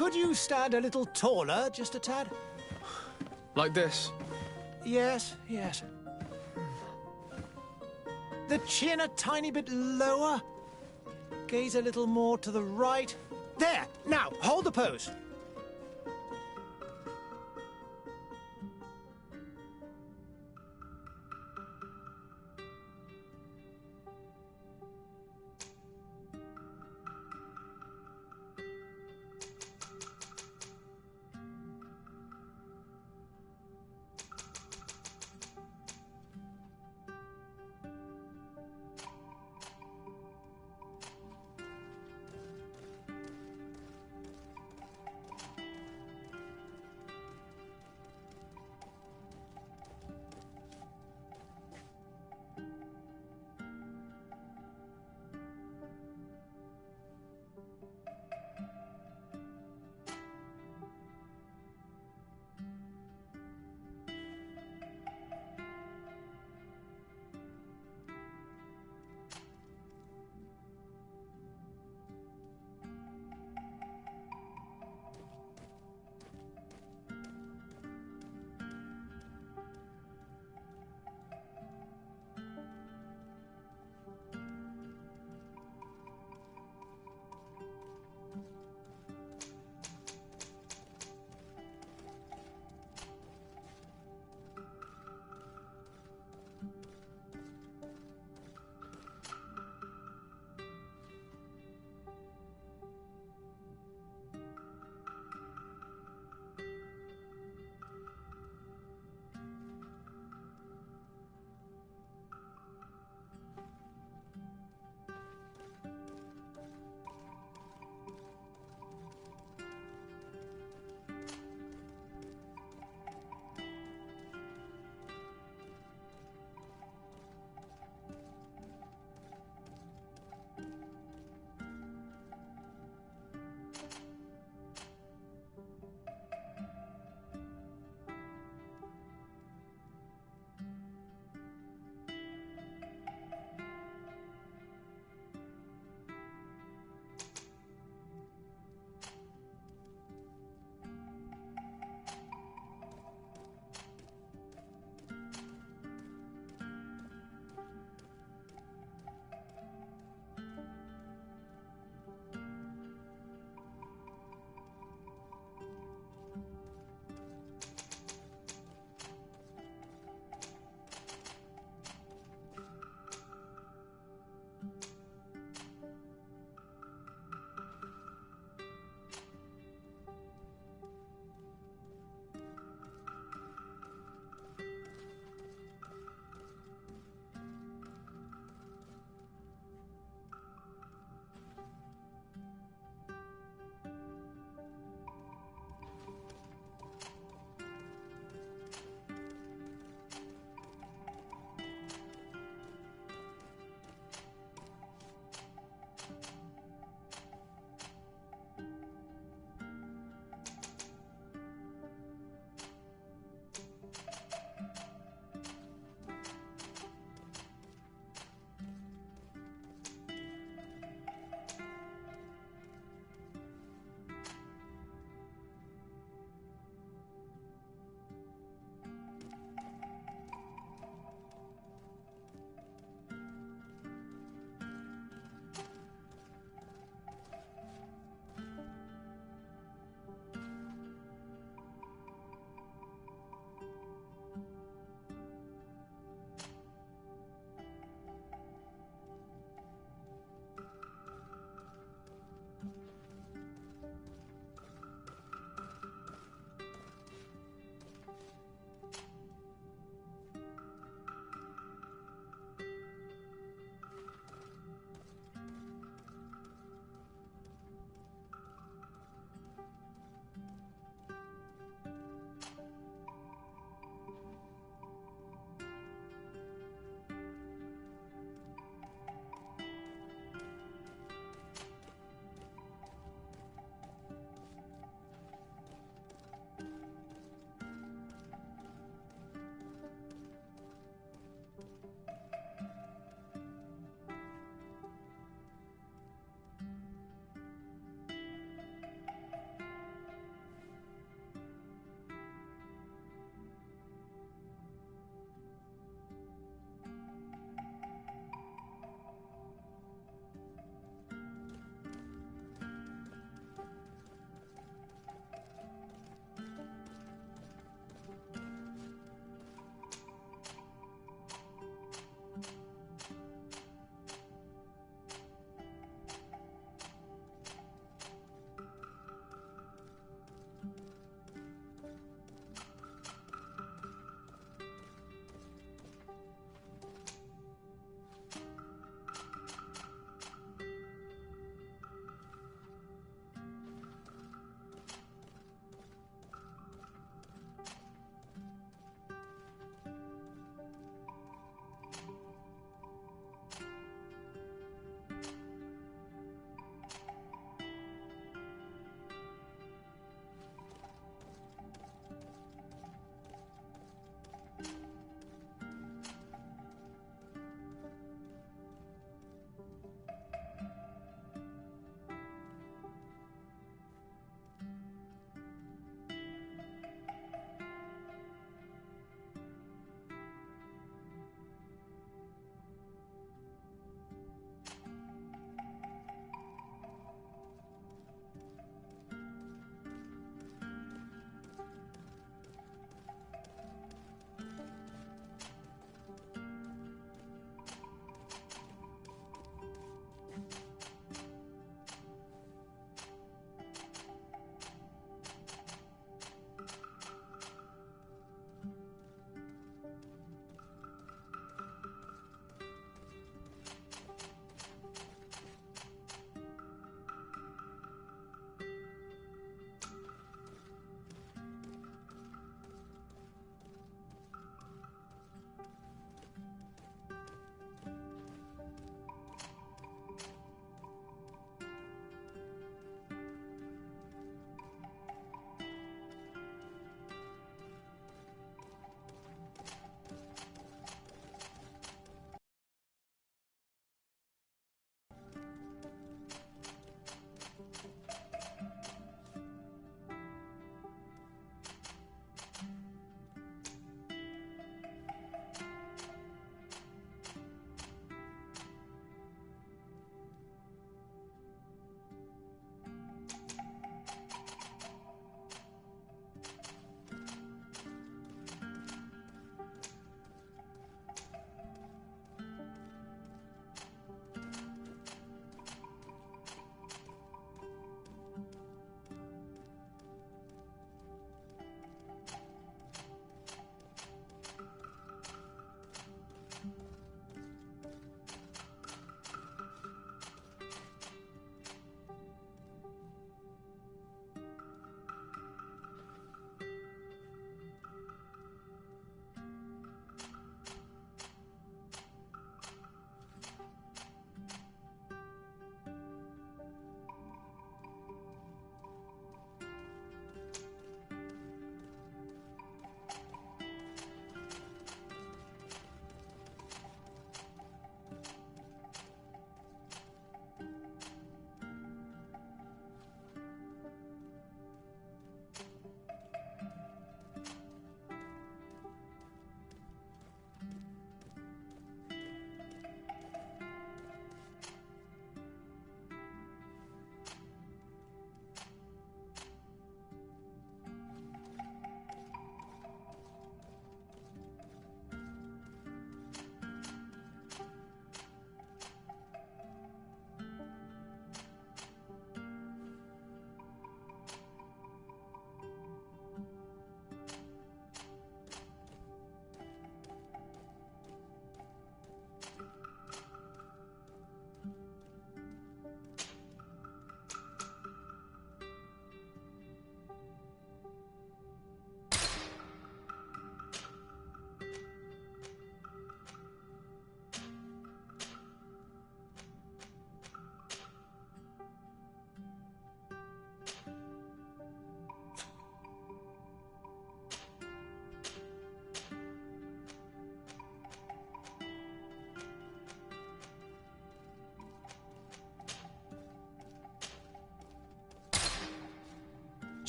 Could you stand a little taller, just a tad? Like this? Yes, yes. The chin a tiny bit lower. Gaze a little more to the right. There! Now, hold the pose.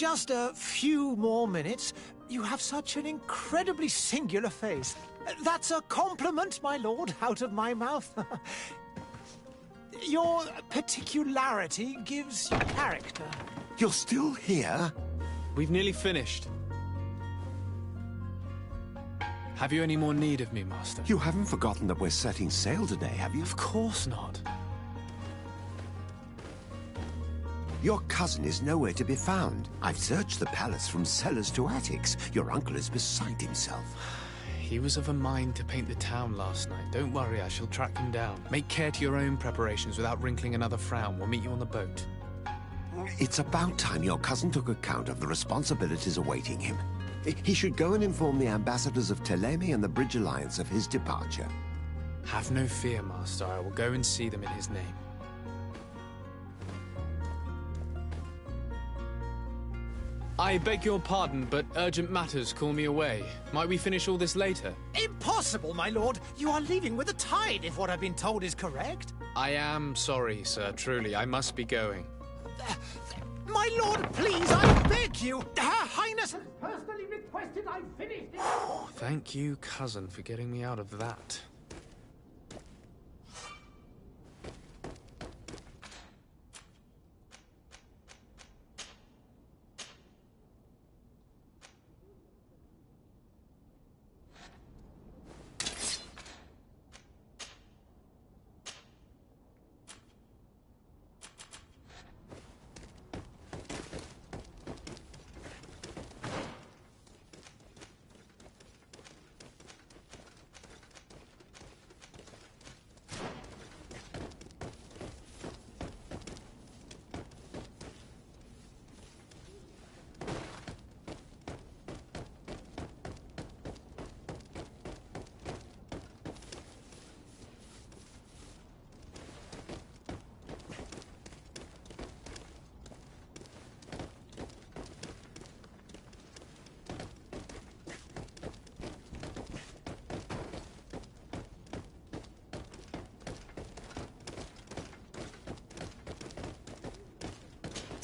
just a few more minutes. You have such an incredibly singular face. That's a compliment, my lord, out of my mouth. Your particularity gives you character. You're still here? We've nearly finished. Have you any more need of me, Master? You haven't forgotten that we're setting sail today, have you? Of course not. Your cousin is nowhere to be found. I've searched the palace from cellars to attics. Your uncle is beside himself. He was of a mind to paint the town last night. Don't worry, I shall track him down. Make care to your own preparations without wrinkling another frown. We'll meet you on the boat. It's about time your cousin took account of the responsibilities awaiting him. He should go and inform the ambassadors of Thélème and the Bridge Alliance of his departure. Have no fear, Master. I will go and see them in his name. I beg your pardon, but urgent matters call me away. Might we finish all this later? Impossible, my lord. You are leaving with the tide, if what I've been told is correct. I am sorry, sir. Truly, I must be going. My lord, please, I beg you. Her Highness has personally requested I finish this. Thank you, cousin, for getting me out of that.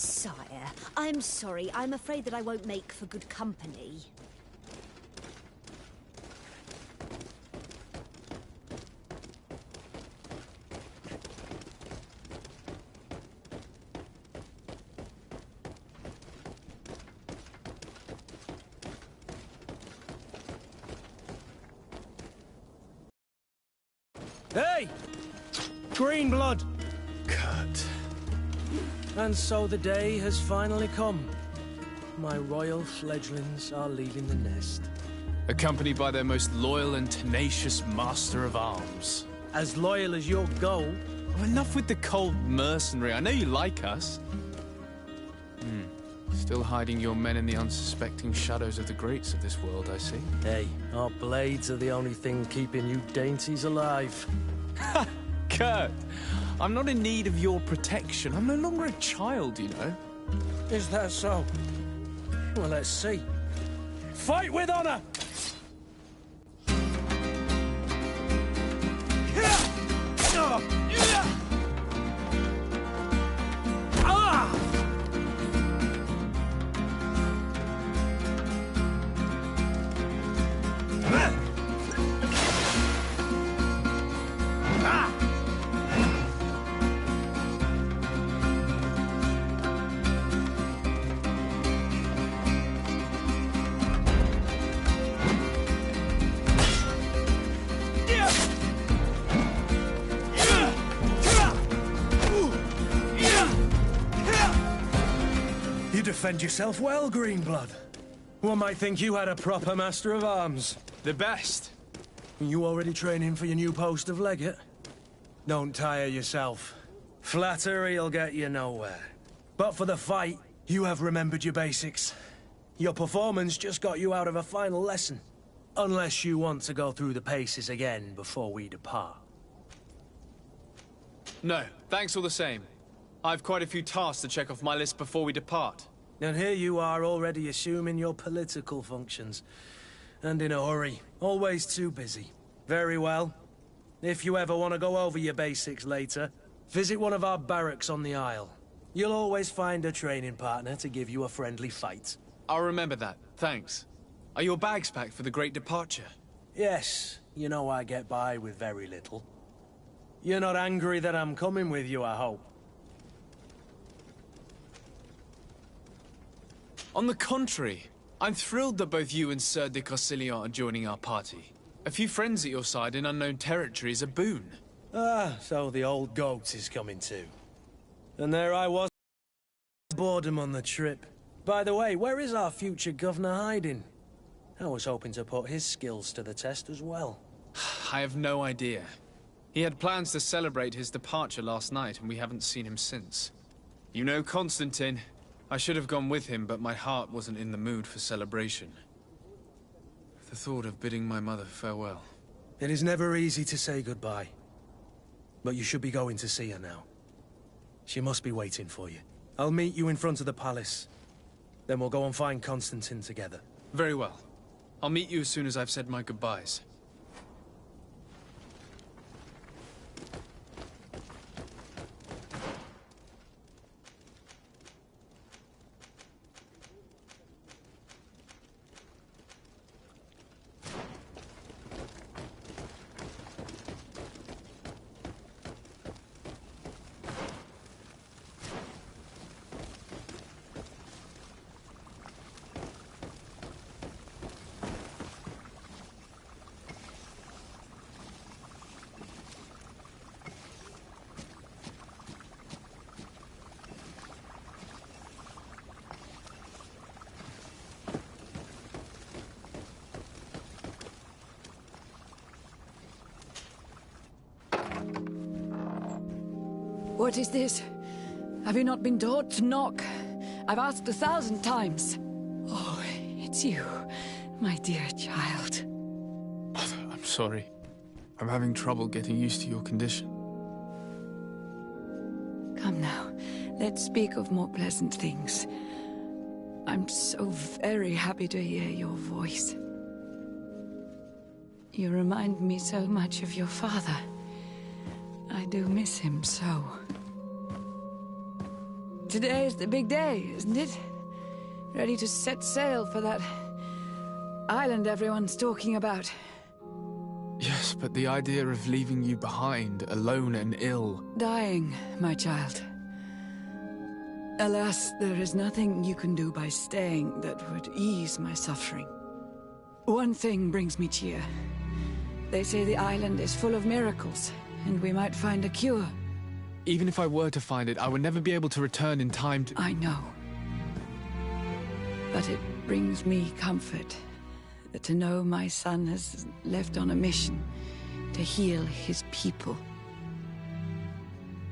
Sire, I'm sorry. I'm afraid that I won't make for good company. Hey! Green blood! Kurt. And so the day has finally come. My royal fledglings are leaving the nest. Accompanied by their most loyal and tenacious master of arms. As loyal as your gold. Oh, enough with the cold mercenary. I know you like us. Still hiding your men in the unsuspecting shadows of the greats of this world, I see. Hey, our blades are the only thing keeping you dainties alive. Ha! Kurt! I'm not in need of your protection. I'm no longer a child, you know. Is that so? Well, let's see. Fight with honor! You defend yourself well, Greenblood. One might think you had a proper master of arms. The best. You already training for your new post of legate? Don't tire yourself. Flattery'll get you nowhere. But for the fight, you have remembered your basics. Your performance just got you out of a final lesson. Unless you want to go through the paces again before we depart. No, thanks all the same. I've quite a few tasks to check off my list before we depart. And here you are already assuming your political functions. And in a hurry. Always too busy. Very well. If you ever want to go over your basics later, visit one of our barracks on the Isle. You'll always find a training partner to give you a friendly fight. I'll remember that. Thanks. Are your bags packed for the great departure? Yes, you know I get by with very little. You're not angry that I'm coming with you, I hope. On the contrary, I'm thrilled that both you and Sir de Corsillon are joining our party. A few friends at your side in unknown territory is a boon. Ah, so the old goat is coming too. And there I was, boredom on the trip. By the way, where is our future governor hiding? I was hoping to put his skills to the test as well. I have no idea. He had plans to celebrate his departure last night, and we haven't seen him since. You know Constantine. I should have gone with him, but my heart wasn't in the mood for celebration. The thought of bidding my mother farewell. It is never easy to say goodbye. But you should be going to see her now. She must be waiting for you. I'll meet you in front of the palace. Then we'll go and find Constantine together. Very well. I'll meet you as soon as I've said my goodbyes. What is this? Have you not been taught to knock? I've asked 1,000 times. Oh, it's you, my dear child. I'm sorry. I'm having trouble getting used to your condition. Come now, let's speak of more pleasant things. I'm so very happy to hear your voice. You remind me so much of your father. I do miss him so. Today is the big day, isn't it? Ready to set sail for that island everyone's talking about. Yes, but the idea of leaving you behind, alone and ill... Dying, my child. Alas, there is nothing you can do by staying that would ease my suffering. One thing brings me cheer. They say the island is full of miracles, and we might find a cure. Even if I were to find it, I would never be able to return in time to... I know. But it brings me comfort to know my son has left on a mission to heal his people.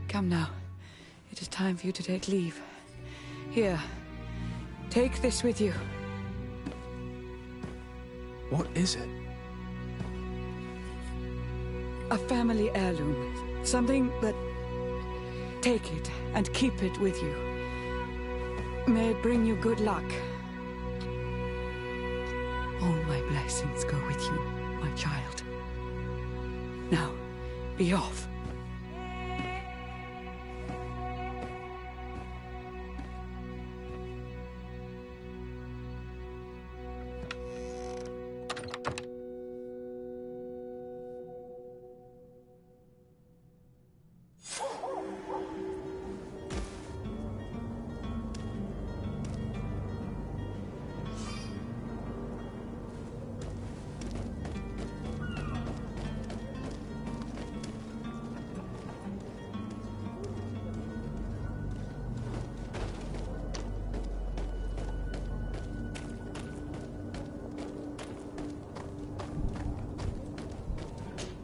Come now. It is time for you to take leave. Here, take this with you. What is it? A family heirloom. Something that... Take it and keep it with you. May it bring you good luck. All my blessings go with you, my child. Now, be off.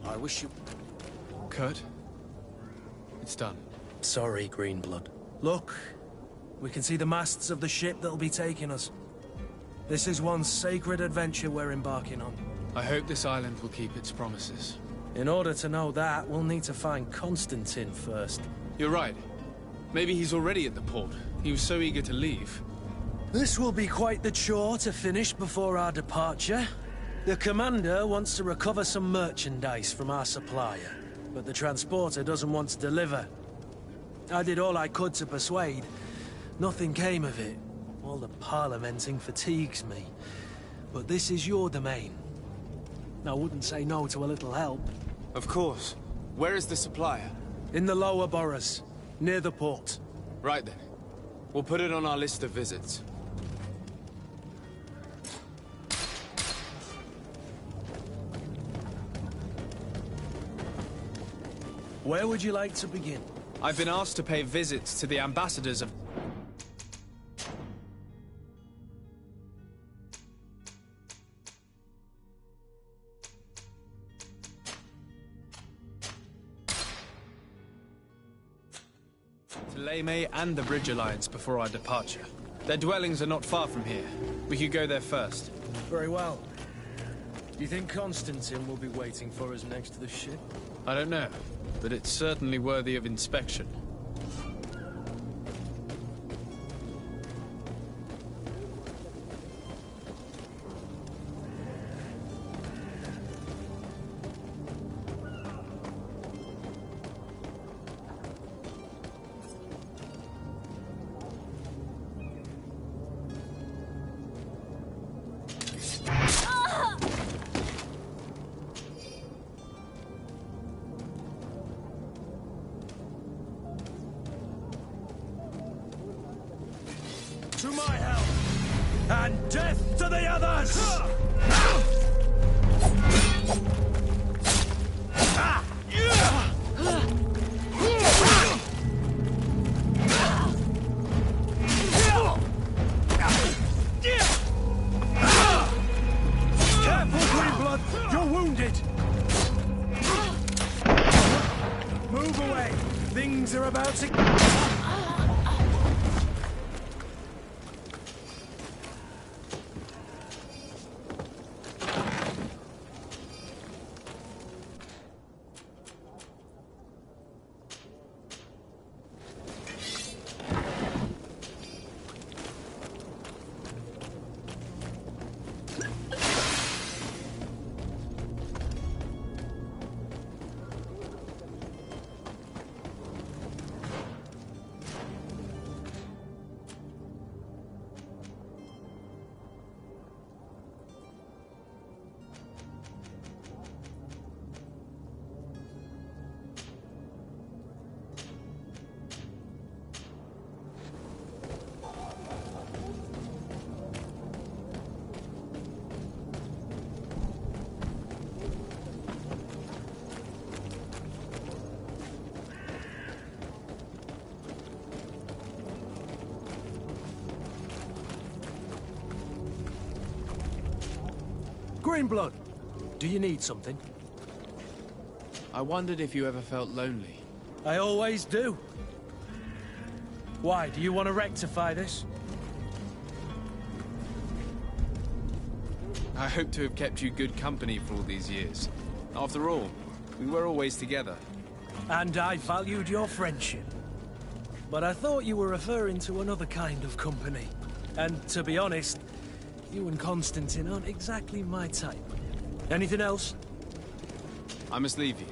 I wish you... Kurt? It's done. Sorry, Greenblood. Look, we can see the masts of the ship that'll be taking us. This is one sacred adventure we're embarking on. I hope this island will keep its promises. In order to know that, we'll need to find Constantine first. You're right. Maybe he's already at the port. He was so eager to leave. This will be quite the chore to finish before our departure. The commander wants to recover some merchandise from our supplier, but the transporter doesn't want to deliver. I did all I could to persuade. Nothing came of it. All the parliamenting fatigues me. But this is your domain. I wouldn't say no to a little help. Of course. Where is the supplier? In the lower boroughs, near the port. Right then. We'll put it on our list of visits. Where would you like to begin? I've been asked to pay visits to the ambassadors of... Thélème and the Bridge Alliance before our departure. Their dwellings are not far from here. We could go there first. Very well. Do you think Constantine will be waiting for us next to the ship? I don't know, but it's certainly worthy of inspection. To my help! And death to the others! Careful, Greenblood! You're wounded! Move away! Things are about to... Greenblood, do you need something? I wondered if you ever felt lonely. I always do. Why, do you want to rectify this? I hope to have kept you good company for all these years. After all, we were always together. And I valued your friendship. But I thought you were referring to another kind of company. And to be honest, you and Constantine aren't exactly my type. Anything else? I must leave you.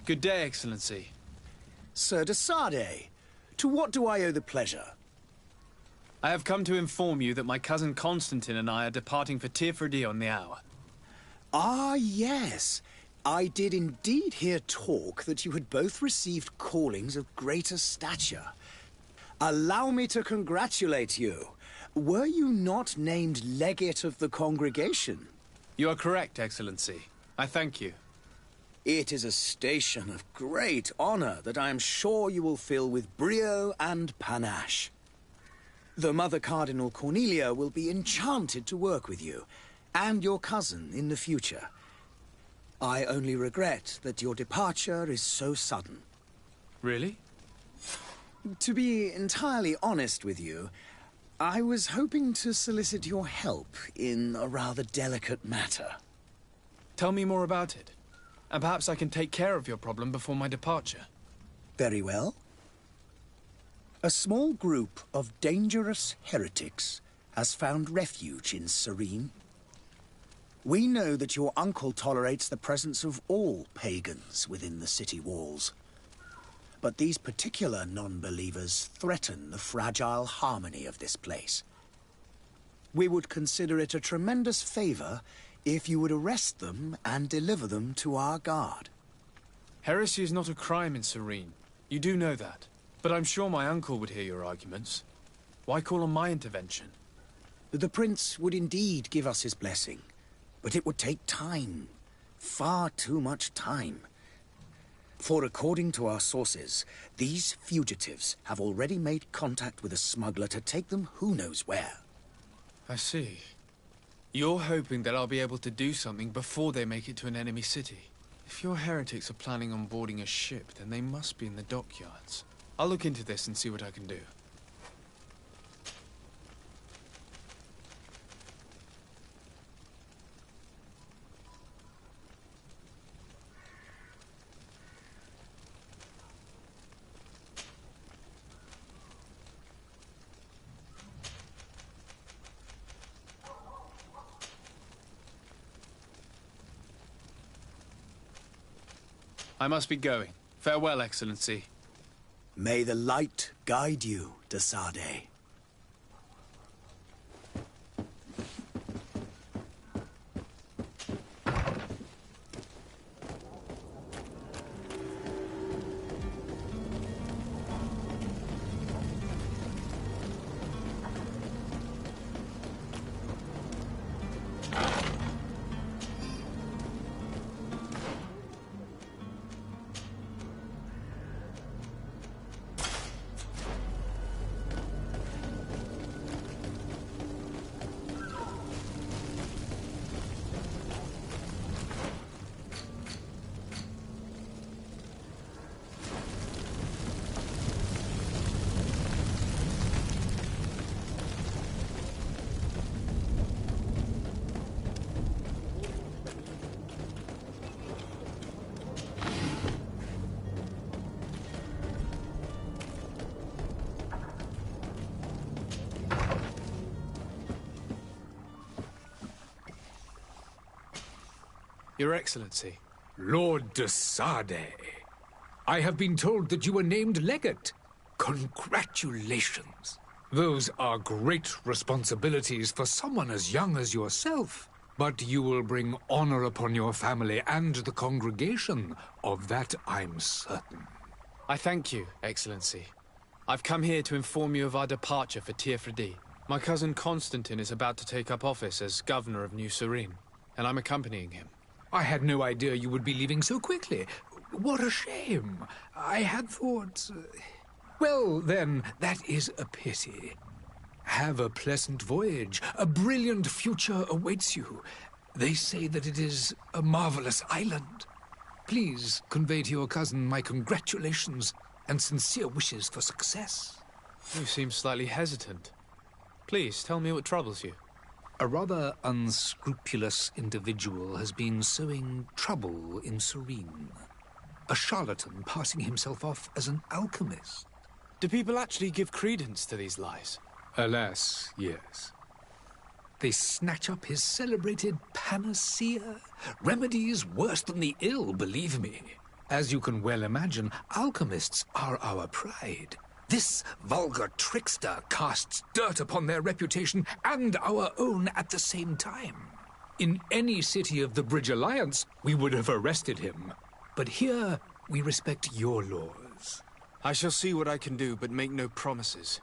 Good day, Excellency. Sir de Sardet, to what do I owe the pleasure? I have come to inform you that my cousin Constantine and I are departing for Teerfredi on the hour. Ah, yes. I did indeed hear talk that you had both received callings of greater stature. Allow me to congratulate you. Were you not named legate of the congregation? You are correct, Excellency. I thank you. It is a station of great honor that I am sure you will fill with brio and panache. The Mother Cardinal Cornelia will be enchanted to work with you, and your cousin in the future. I only regret that your departure is so sudden. Really? To be entirely honest with you, I was hoping to solicit your help in a rather delicate matter. Tell me more about it, and perhaps I can take care of your problem before my departure. Very well. A small group of dangerous heretics has found refuge in Serene. We know that your uncle tolerates the presence of all pagans within the city walls. But these particular non-believers threaten the fragile harmony of this place. We would consider it a tremendous favor if you would arrest them and deliver them to our guard. Heresy is not a crime in Serene. You do know that. But I'm sure my uncle would hear your arguments. Why call on my intervention? The prince would indeed give us his blessing, but it would take time. Far too much time. For according to our sources, these fugitives have already made contact with a smuggler to take them who knows where. I see. You're hoping that I'll be able to do something before they make it to an enemy city. If your heretics are planning on boarding a ship, then they must be in the dockyards. I'll look into this and see what I can do. I must be going. Farewell, Excellency. May the light guide you, de Sardet. Your Excellency. Lord de Sardet, I have been told that you were named legate. Congratulations. Those are great responsibilities for someone as young as yourself. But you will bring honor upon your family and the congregation. Of that I'm certain. I thank you, Excellency. I've come here to inform you of our departure for Teerfredi. My cousin Constantine is about to take up office as governor of New Serene, and I'm accompanying him. I had no idea you would be leaving so quickly. What a shame. I had thought... Well, then, that is a pity. Have a pleasant voyage. A brilliant future awaits you. They say that it is a marvelous island. Please convey to your cousin my congratulations and sincere wishes for success. You seem slightly hesitant. Please, tell me what troubles you. A rather unscrupulous individual has been sowing trouble in Serene. A charlatan passing himself off as an alchemist. Do people actually give credence to these lies? Alas, yes. They snatch up his celebrated panacea. Remedies worse than the ill, believe me. As you can well imagine, alchemists are our pride. This vulgar trickster casts dirt upon their reputation and our own at the same time. In any city of the Bridge Alliance, we would have arrested him. But here, we respect your laws. I shall see what I can do, but make no promises.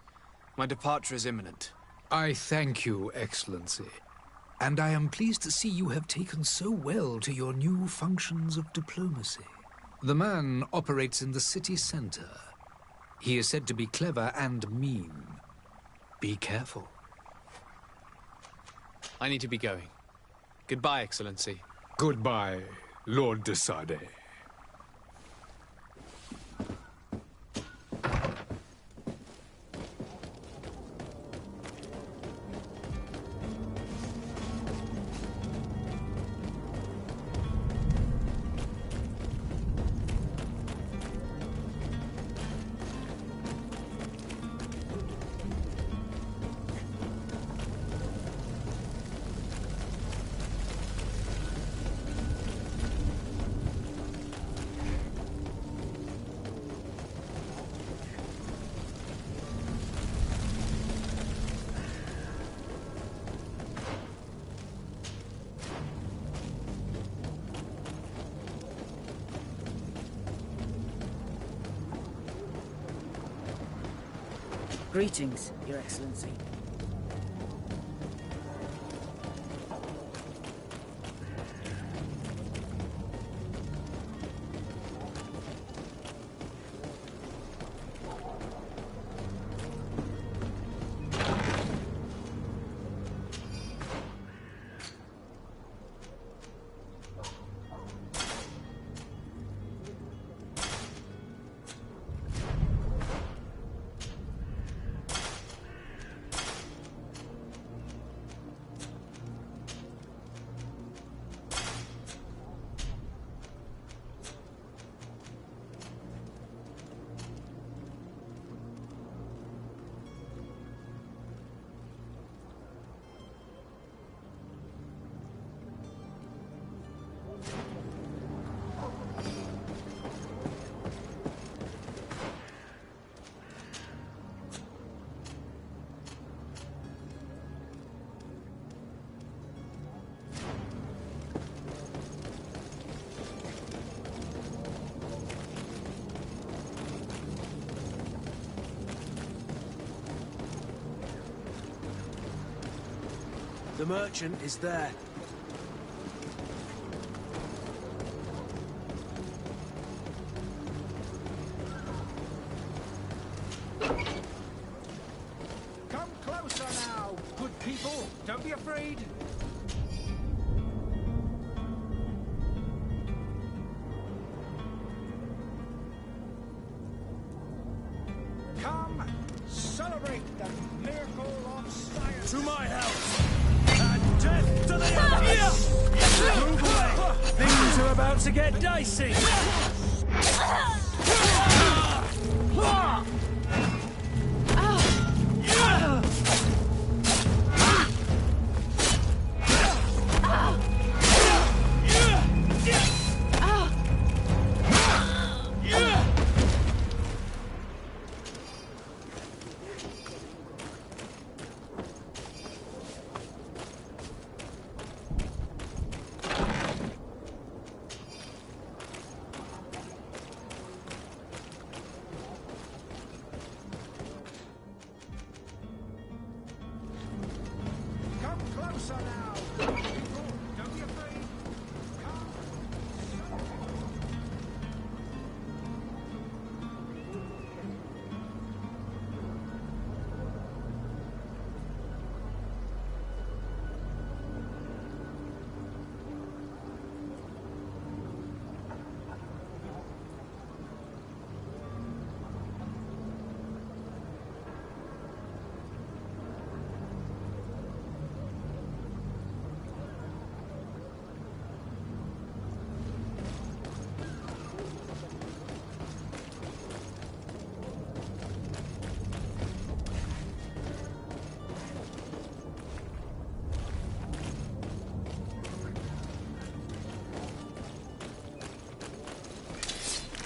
My departure is imminent. I thank you, Excellency. And I am pleased to see you have taken so well to your new functions of diplomacy. The man operates in the city center. He is said to be clever and mean. Be careful. I need to be going. Goodbye, Excellency. Goodbye, Lord de Sade. Greetings, Your Excellency. The merchant is there. Come closer now, good people. Don't be afraid. Come, celebrate the miracle of science. To my house! And death to the others! Move away! Things are about to get dicey!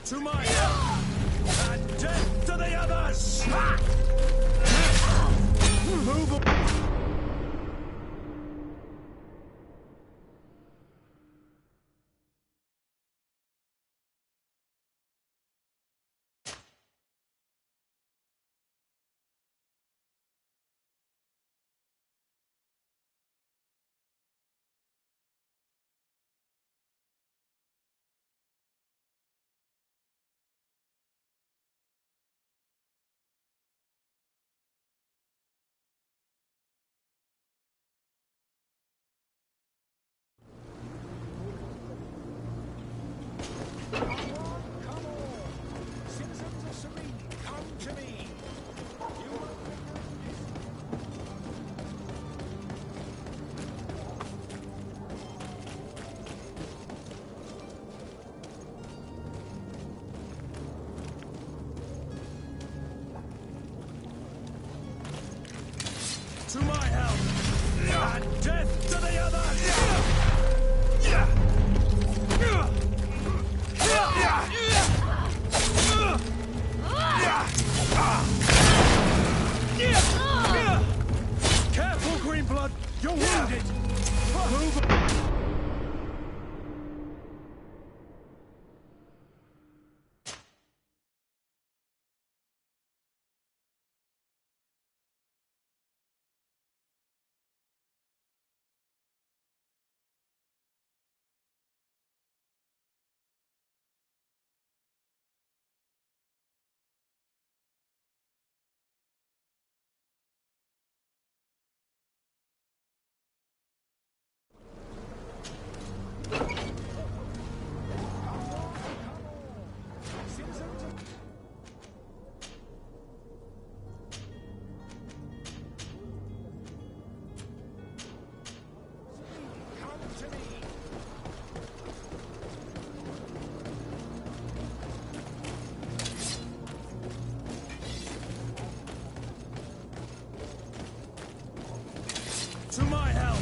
To my help! And death to the others! Move on! To my help! And death to the others! Careful, Greenblood! You're wounded! Move on! To my help!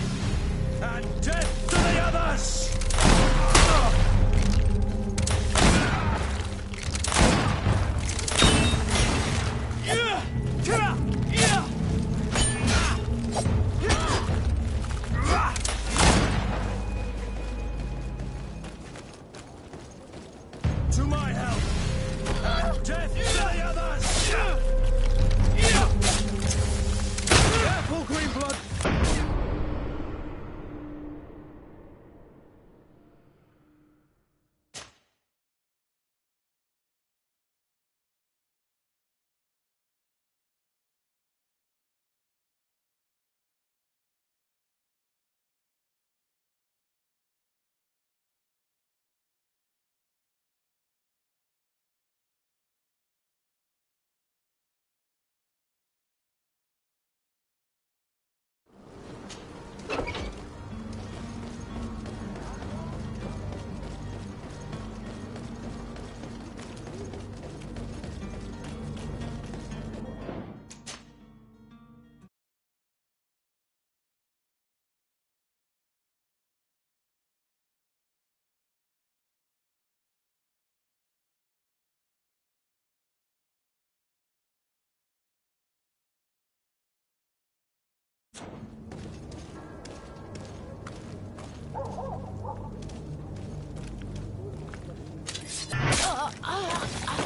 And death to the others! To my help! And death to the others! Careful, Greenblood!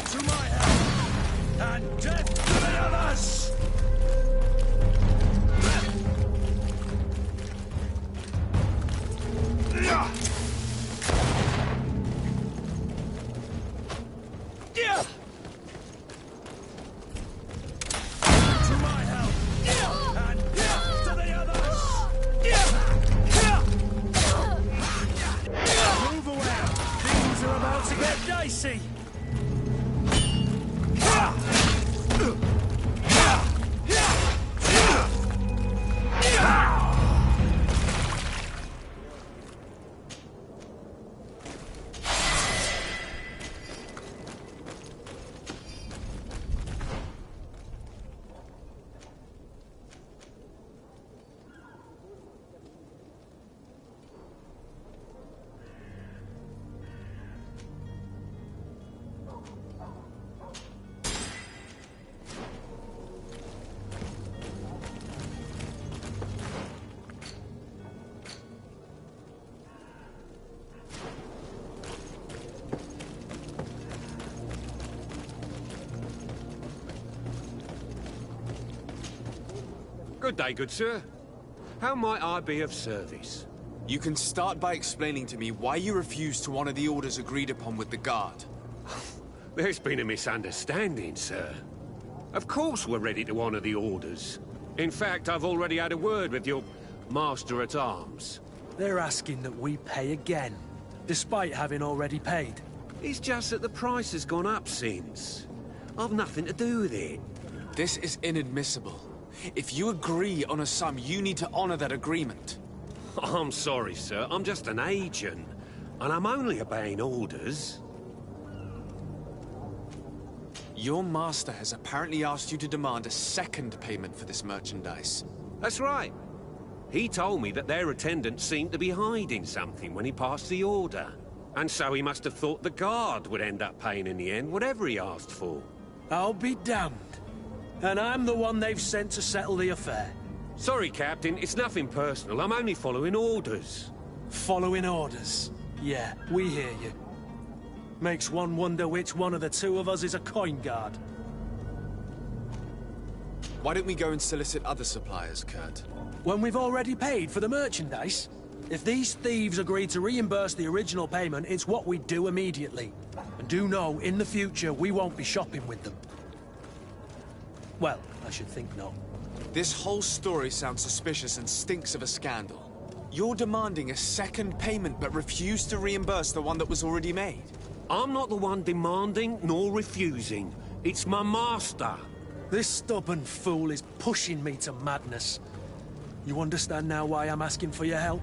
To my help! And death to the others! To my help! And death to the others! Move away! Things are about to get dicey! Good day, good sir. How might I be of service? You can start by explaining to me why you refused to honor the orders agreed upon with the guard. There's been a misunderstanding, sir. Of course we're ready to honor the orders. In fact, I've already had a word with your master-at-arms. They're asking that we pay again, despite having already paid. It's just that the price has gone up since. I've nothing to do with it. This is inadmissible. If you agree on a sum, you need to honor that agreement. I'm sorry, sir. I'm just an agent. And I'm only obeying orders. Your master has apparently asked you to demand a second payment for this merchandise. That's right. He told me that their attendant seemed to be hiding something when he passed the order. And so he must have thought the guard would end up paying in the end, whatever he asked for. I'll be damned. And I'm the one they've sent to settle the affair. Sorry, Captain. It's nothing personal. I'm only following orders. Following orders? Yeah, we hear you. Makes one wonder which one of the two of us is a coin guard. Why don't we go and solicit other suppliers, Kurt? When we've already paid for the merchandise? If these thieves agree to reimburse the original payment, it's what we do immediately. And do know, in the future, we won't be shopping with them. Well, I should think not. This whole story sounds suspicious and stinks of a scandal. You're demanding a second payment but refuse to reimburse the one that was already made. I'm not the one demanding nor refusing. It's my master. This stubborn fool is pushing me to madness. You understand now why I'm asking for your help?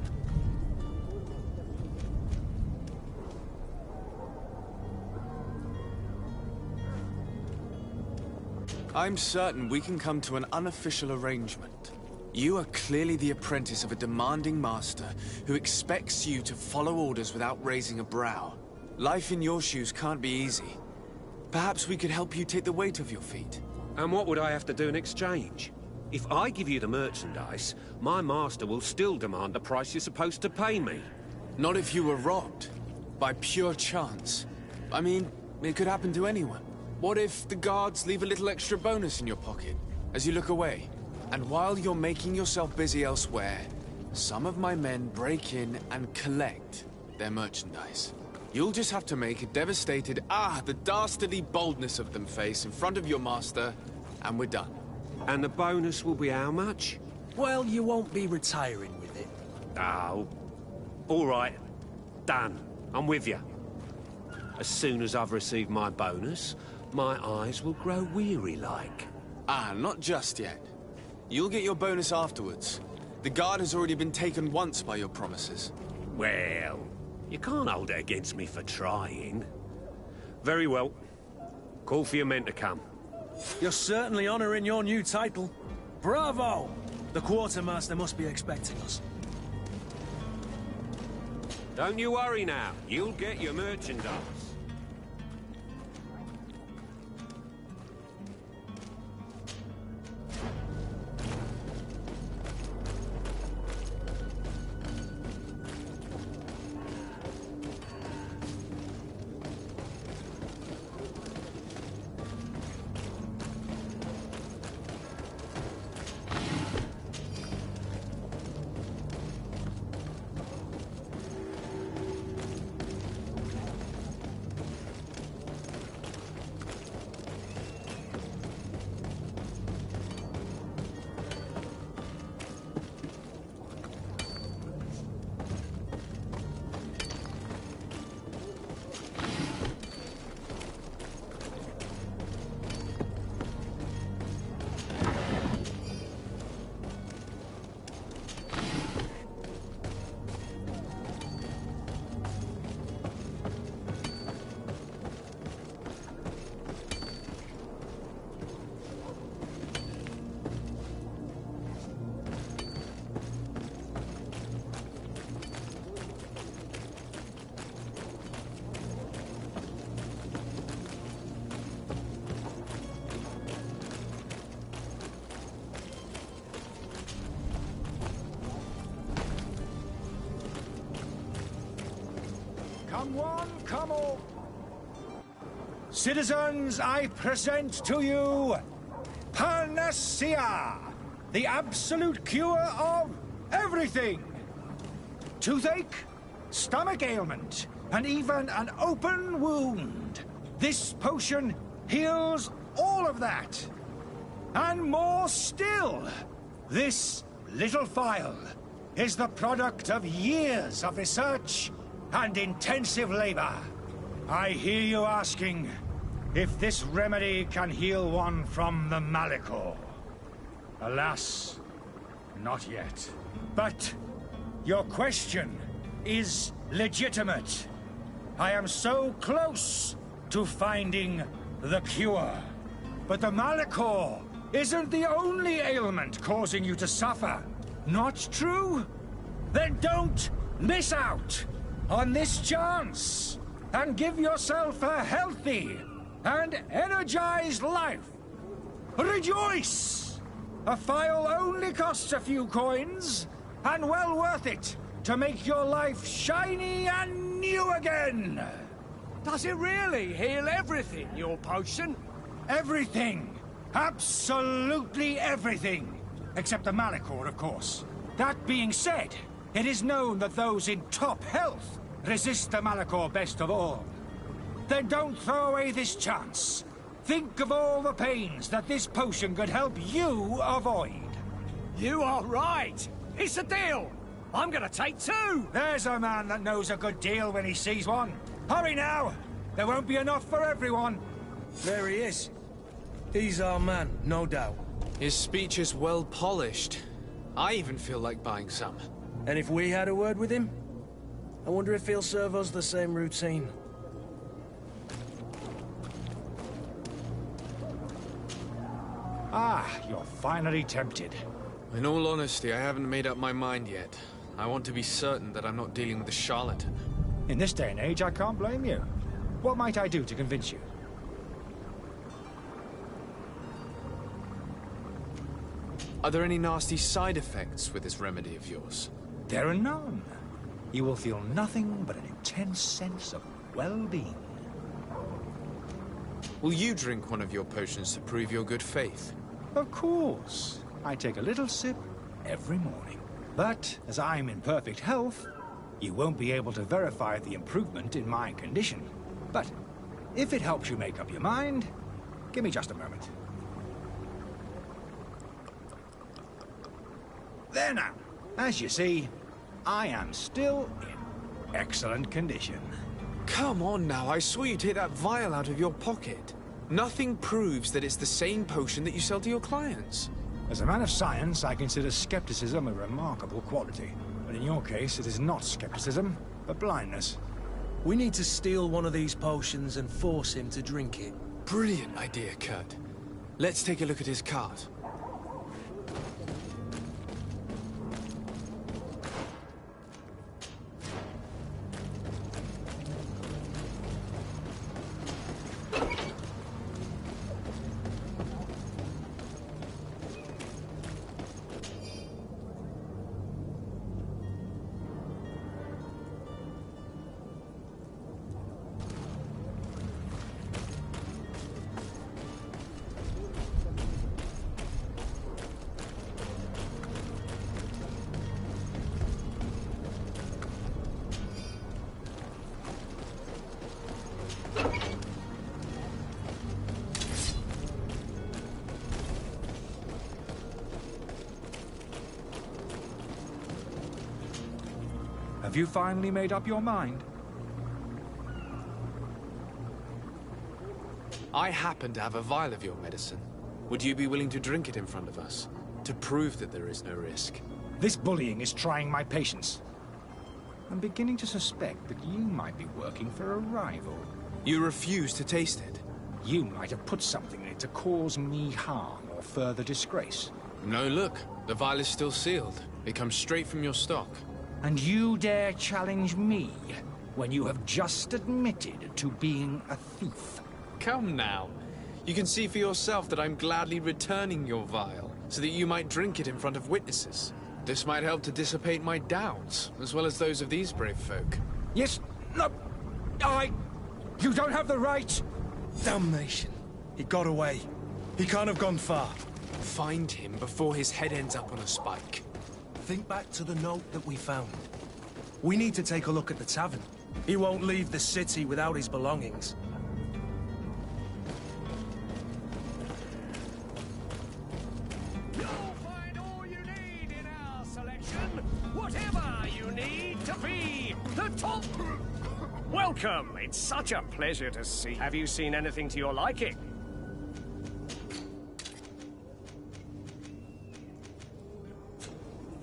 I'm certain we can come to an unofficial arrangement. You are clearly the apprentice of a demanding master who expects you to follow orders without raising a brow. Life in your shoes can't be easy. Perhaps we could help you take the weight off your feet. And what would I have to do in exchange? If I give you the merchandise, my master will still demand the price you're supposed to pay me. Not if you were robbed. By pure chance. I mean, it could happen to anyone. What if the guards leave a little extra bonus in your pocket as you look away? And while you're making yourself busy elsewhere, some of my men break in and collect their merchandise. You'll just have to make a devastated, the dastardly boldness of them face in front of your master, and we're done. And the bonus will be how much? Well, you won't be retiring with it. Oh, all right. Done. I'm with you. As soon as I've received my bonus, my eyes will grow weary-like. Not just yet. You'll get your bonus afterwards. The guard has already been taken once by your promises. Well, you can't hold it against me for trying. Very well. Call for your men to come. You're certainly honoring your new title. Bravo! The quartermaster must be expecting us. Don't you worry now. You'll get your merchandise. Come one, come all. Citizens, I present to you Panacea, The absolute cure of everything. Toothache, stomach ailment, and even an open wound. This potion heals all of that. And more still. This little vial is the product of years of research and intensive labor. I hear you asking if this remedy can heal one from the Malichor. Alas, not yet. But your question is legitimate. I am so close to finding the cure. But the Malichor isn't the only ailment causing you to suffer. Not true? Then don't miss out on this chance and give yourself a healthy and energized life. Rejoice! A vial only costs a few coins, and well worth it to make your life shiny and new again. Does it really heal everything, your potion? Everything. Absolutely everything. Except the Malichor, of course. That being said, it is known that those in top health resist the Malichor best of all. Then don't throw away this chance. Think of all the pains that this potion could help you avoid. You are right. It's a deal. I'm gonna take 2. There's a man that knows a good deal when he sees one. Hurry now. There won't be enough for everyone. There he is. He's our man, no doubt. His speech is well polished. I even feel like buying some. And if we had a word with him? I wonder if he'll serve us the same routine. Ah, you're finally tempted. In all honesty, I haven't made up my mind yet. I want to be certain that I'm not dealing with a charlatan. In this day and age, I can't blame you. What might I do to convince you? Are there any nasty side effects with this remedy of yours? There are none. You will feel nothing but an intense sense of well-being. Will you drink one of your potions to prove your good faith? Of course. I take a little sip every morning. But as I'm in perfect health, you won't be able to verify the improvement in my condition. But if it helps you make up your mind, give me just a moment. There now. As you see, I am still in excellent condition. Come on now, I saw you take that vial out of your pocket. Nothing proves that it's the same potion that you sell to your clients. As a man of science, I consider skepticism a remarkable quality. But in your case, it is not skepticism, but blindness. We need to steal one of these potions and force him to drink it. Brilliant idea, Kurt. Let's take a look at his cart. Have you finally made up your mind? I happen to have a vial of your medicine. Would you be willing to drink it in front of us? To prove that there is no risk? This bullying is trying my patience. I'm beginning to suspect that you might be working for a rival. You refuse to taste it? You might have put something in it to cause me harm or further disgrace. No, look. The vial is still sealed. It comes straight from your stock. And you dare challenge me when you have just admitted to being a thief? Come now. You can see for yourself that I'm gladly returning your vial, so that you might drink it in front of witnesses. This might help to dissipate my doubts, as well as those of these brave folk. Yes, no, you don't have the right. Damnation. He got away. He can't have gone far. Find him before his head ends up on a spike. Think back to the note that we found. We need to take a look at the tavern. He won't leave the city without his belongings. You'll find all you need in our selection. Whatever you need to be the top. Welcome. It's such a pleasure to see. Have you seen anything to your liking?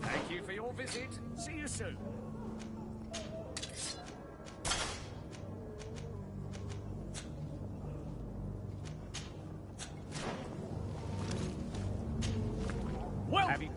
Thank you for your visit. See you soon. Well, have you...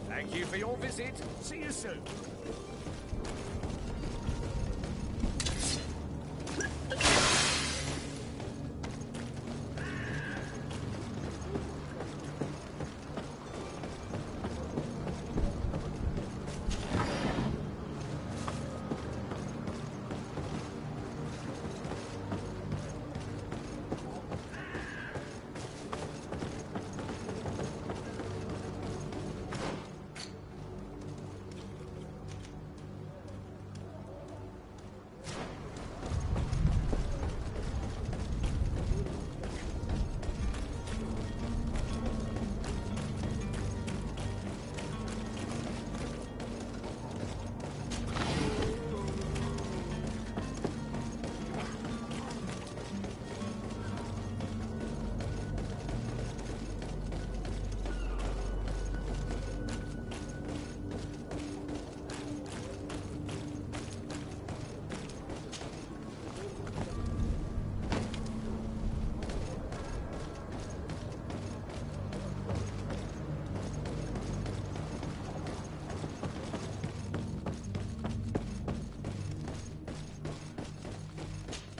Thank you for your visit. See you soon.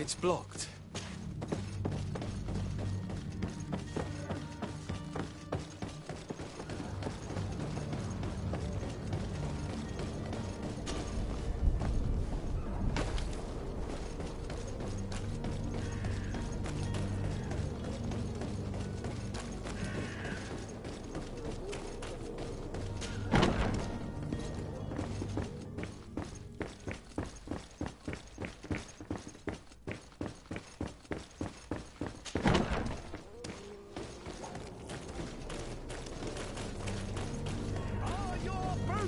It's blocked.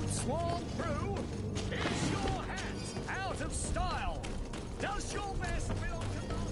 Swarm through? Is your hat out of style? Does your vest belong to last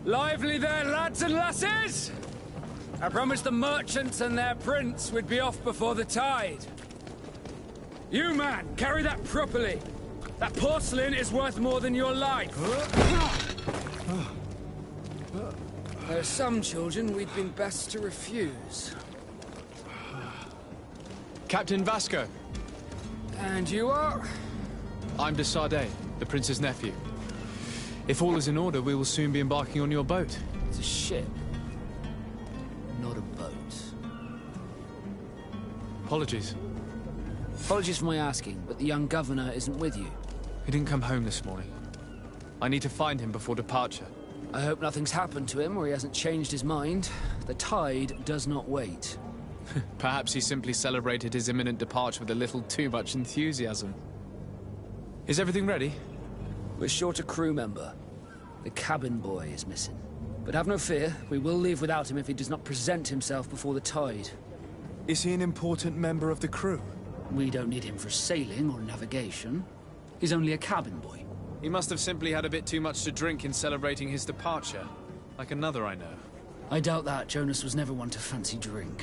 Lively there, lads and lasses! I promised the merchants and their prince we'd be off before the tide. You, man, carry that properly. That porcelain is worth more than your life. There are some children we'd been best to refuse. Captain Vasco. And you are? I'm de Sardet, the prince's nephew. If all is in order, we will soon be embarking on your boat. It's a ship, not a boat. Apologies. Apologies for my asking, but the young governor isn't with you. He didn't come home this morning. I need to find him before departure. I hope nothing's happened to him or he hasn't changed his mind. The tide does not wait. Perhaps he simply celebrated his imminent departure with a little too much enthusiasm. Is everything ready? We're short a crew member. The cabin boy is missing. But have no fear, we will leave without him if he does not present himself before the tide. Is he an important member of the crew? We don't need him for sailing or navigation. He's only a cabin boy. He must have simply had a bit too much to drink in celebrating his departure. Like another I know. I doubt that. Jonas was never one to fancy drink.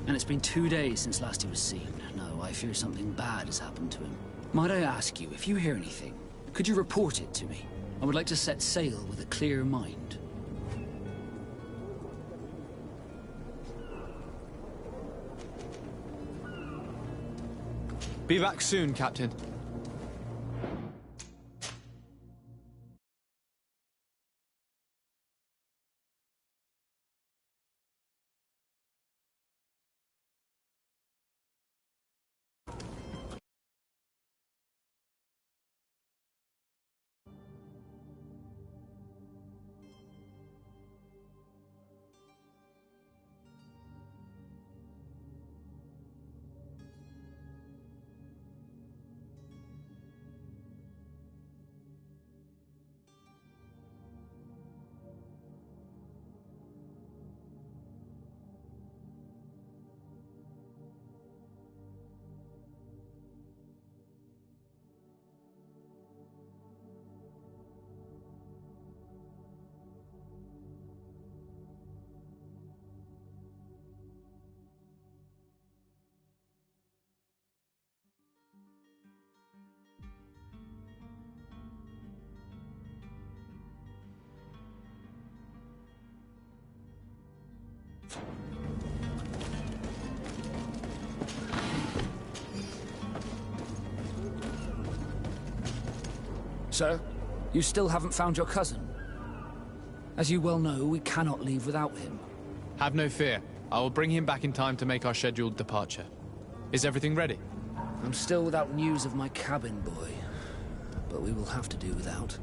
And it's been 2 days since last he was seen. No, I fear something bad has happened to him. Might I ask you, if you hear anything, could you report it to me? I would like to set sail with a clear mind. Be back soon, Captain. So, you still haven't found your cousin? As you well know, we cannot leave without him. Have no fear. I will bring him back in time to make our scheduled departure. Is everything ready? I'm still without news of my cabin boy, but we will have to do without.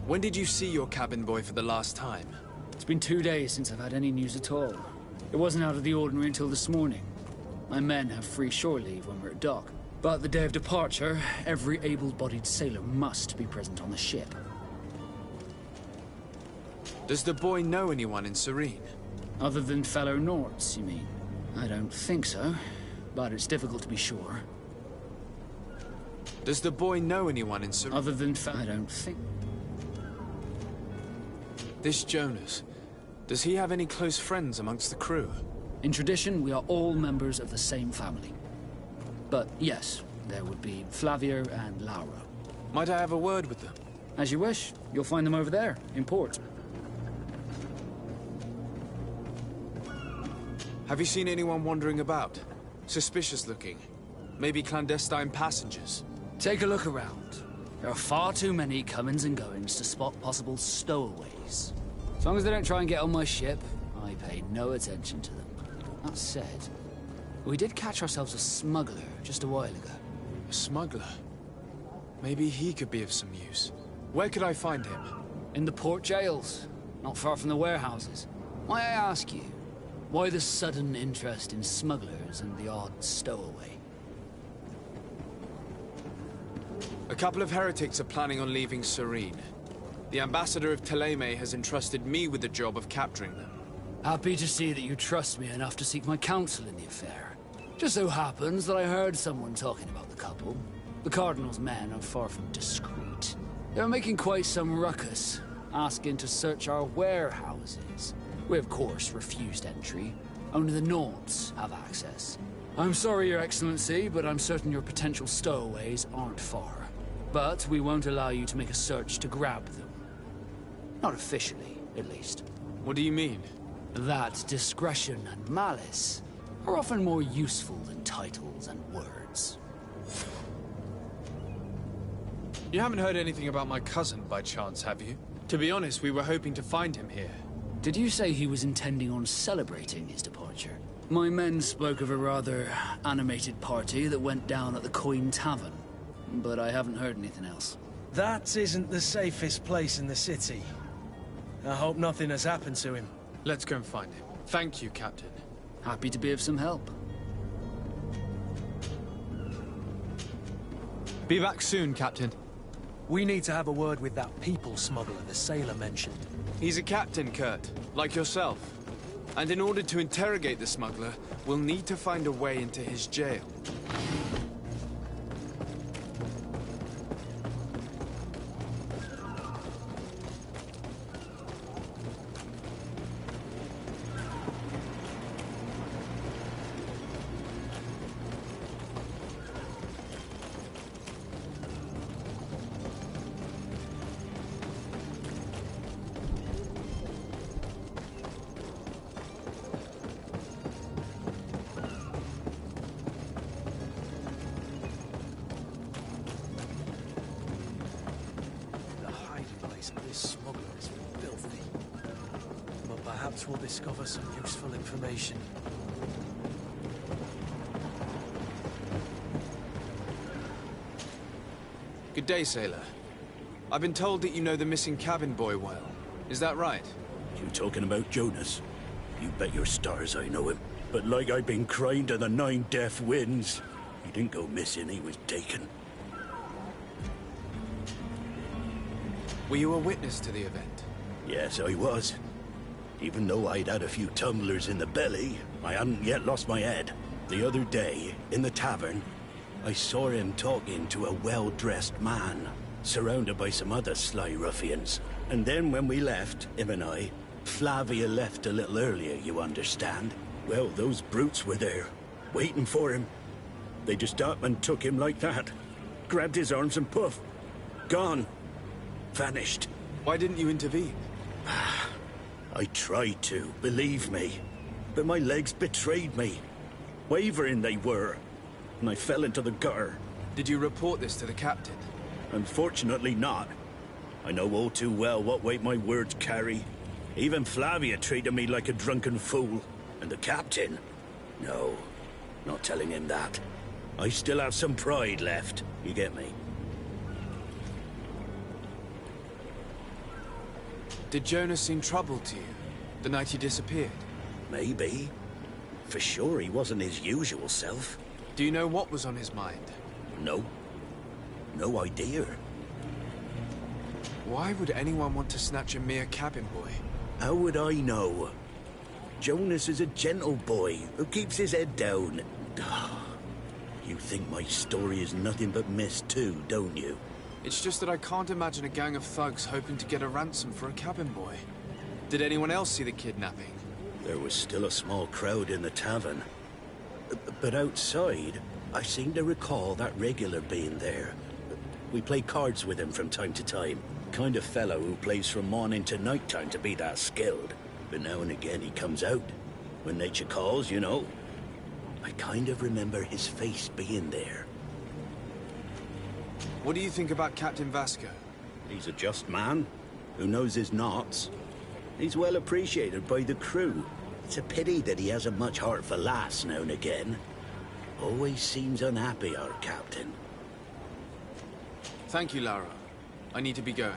When did you see your cabin boy for the last time? It's been 2 days since I've had any news at all. It wasn't out of the ordinary until this morning. My men have free shore leave when we're at dock. But the day of departure, every able-bodied sailor must be present on the ship. Does the boy know anyone in Serene? Other than fellow Norts, you mean? I don't think so, but it's difficult to be sure. Does the boy know anyone in Serene? Other than I don't think... This Jonas, does he have any close friends amongst the crew? In tradition, we are all members of the same family. But yes, there would be Flavia and Laura. Might I have a word with them? As you wish. You'll find them over there, in port. Have you seen anyone wandering about? Suspicious looking? Maybe clandestine passengers? Take a look around. There are far too many comings and goings to spot possible stowaways. As long as they don't try and get on my ship, I pay no attention to them. That said, we did catch ourselves a smuggler just a while ago. A smuggler? Maybe he could be of some use. Where could I find him? In the port jails, not far from the warehouses. May I ask you, why the sudden interest in smugglers and the odd stowaway? A couple of heretics are planning on leaving Serene. The ambassador of Thélème has entrusted me with the job of capturing them. Happy to see that you trust me enough to seek my counsel in the affair. Just so happens that I heard someone talking about the couple. The Cardinal's men are far from discreet. They're making quite some ruckus, asking to search our warehouses. We, of course, refused entry. Only the Norts have access. I'm sorry, Your Excellency, but I'm certain your potential stowaways aren't far. But we won't allow you to make a search to grab them. Not officially, at least. What do you mean? That discretion and malice are often more useful than titles and words. You haven't heard anything about my cousin by chance, have you? To be honest, we were hoping to find him here. Did you say he was intending on celebrating his departure? My men spoke of a rather animated party that went down at the Coin Tavern, but I haven't heard anything else. That isn't the safest place in the city. I hope nothing has happened to him. Let's go and find him. Thank you, Captain. Happy to be of some help. Be back soon, Captain. We need to have a word with that people smuggler the sailor mentioned. He's a captain, Kurt, like yourself. And in order to interrogate the smuggler, we'll need to find a way into his jail. We'll discover some useful information. Good day, sailor. I've been told that you know the missing cabin boy well. Is that right? You talking about Jonas? You bet your stars I know him. But like I've been crying to the 9 deaf winds, he didn't go missing, he was taken. Were you a witness to the event? Yes, I was. Even though I'd had a few tumblers in the belly, I hadn't yet lost my head. The other day, in the tavern, I saw him talking to a well-dressed man, surrounded by some other sly ruffians. And then when we left, him and I, Flavia left a little earlier, you understand. Well, those brutes were there, waiting for him. They just up and took him like that. Grabbed his arms and poof. Gone. Vanished. Why didn't you intervene? I tried to, believe me. But my legs betrayed me. Wavering they were. And I fell into the gutter. Did you report this to the captain? Unfortunately not. I know all too well what weight my words carry. Even Flavia treated me like a drunken fool. And the captain? No, not telling him that. I still have some pride left, you get me? Did Jonas seem troubled to you, the night he disappeared? Maybe. For sure he wasn't his usual self. Do you know what was on his mind? No. No idea. Why would anyone want to snatch a mere cabin boy? How would I know? Jonas is a gentle boy who keeps his head down. You think my story is nothing but mist too, don't you? It's just that I can't imagine a gang of thugs hoping to get a ransom for a cabin boy. Did anyone else see the kidnapping? There was still a small crowd in the tavern. But outside, I seem to recall that regular being there. We play cards with him from time to time. Kind of fellow who plays from morning to night time to be that skilled. But now and again he comes out. When nature calls, you know. I kind of remember his face being there. What do you think about Captain Vasco? He's a just man, who knows his knots. He's well appreciated by the crew. It's a pity that he hasn't much heart for lass now and again. Always seems unhappy, our captain. Thank you, Lara. I need to be going.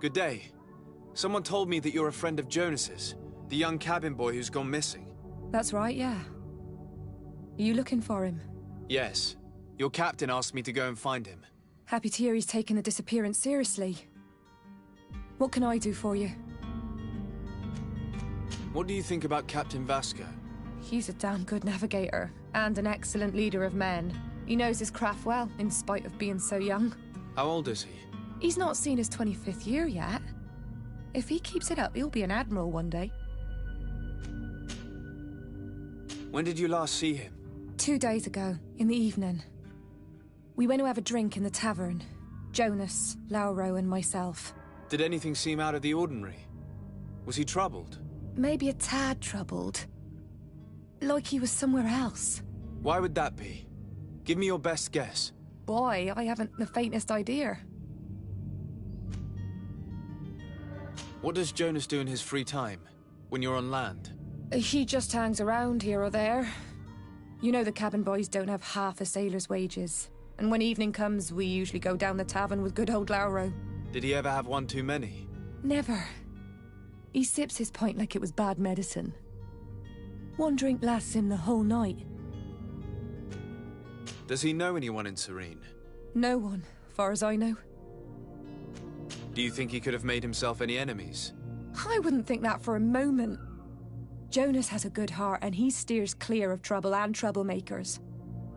Good day. Someone told me that you're a friend of Jonas's, the young cabin boy who's gone missing. That's right, yeah. Are you looking for him? Yes. Your captain asked me to go and find him. Happy to hear he's taken the disappearance seriously. What can I do for you? What do you think about Captain Vasco? He's a damn good navigator, and an excellent leader of men. He knows his craft well, in spite of being so young. How old is he? He's not seen his 25th year yet. If he keeps it up, he'll be an admiral one day. When did you last see him? 2 days ago, in the evening. We went to have a drink in the tavern. Jonas, Lauro, and myself. Did anything seem out of the ordinary? Was he troubled? Maybe a tad troubled. Like he was somewhere else. Why would that be? Give me your best guess. Boy, I haven't the faintest idea. What does Jonas do in his free time, when you're on land? He just hangs around here or there. You know the cabin boys don't have half a sailor's wages. And when evening comes, we usually go down the tavern with good old Lauro. Did he ever have one too many? Never. He sips his pint like it was bad medicine. One drink lasts him the whole night. Does he know anyone in Serene? No one, far as I know. Do you think he could have made himself any enemies? I wouldn't think that for a moment. Jonas has a good heart and he steers clear of trouble and troublemakers.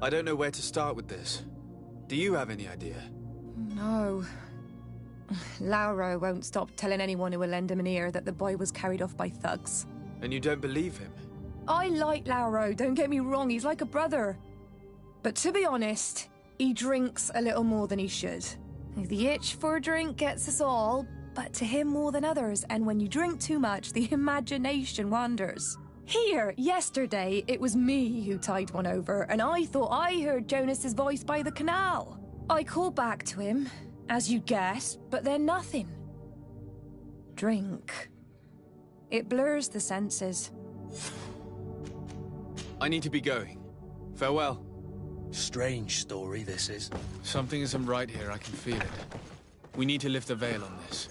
I don't know where to start with this. Do you have any idea? No. Lauro won't stop telling anyone who will lend him an ear that the boy was carried off by thugs. And you don't believe him? I like Lauro, don't get me wrong, he's like a brother. But to be honest, he drinks a little more than he should. The itch for a drink gets us all, but to him more than others, and when you drink too much, the imagination wanders. Here, yesterday, it was me who tied one over, and I thought I heard Jonas's voice by the canal. I called back to him, as you guessed, but then nothing. Drink. It blurs the senses. I need to be going. Farewell. Strange story, this is. Something isn't right here, I can feel it. We need to lift the veil on this.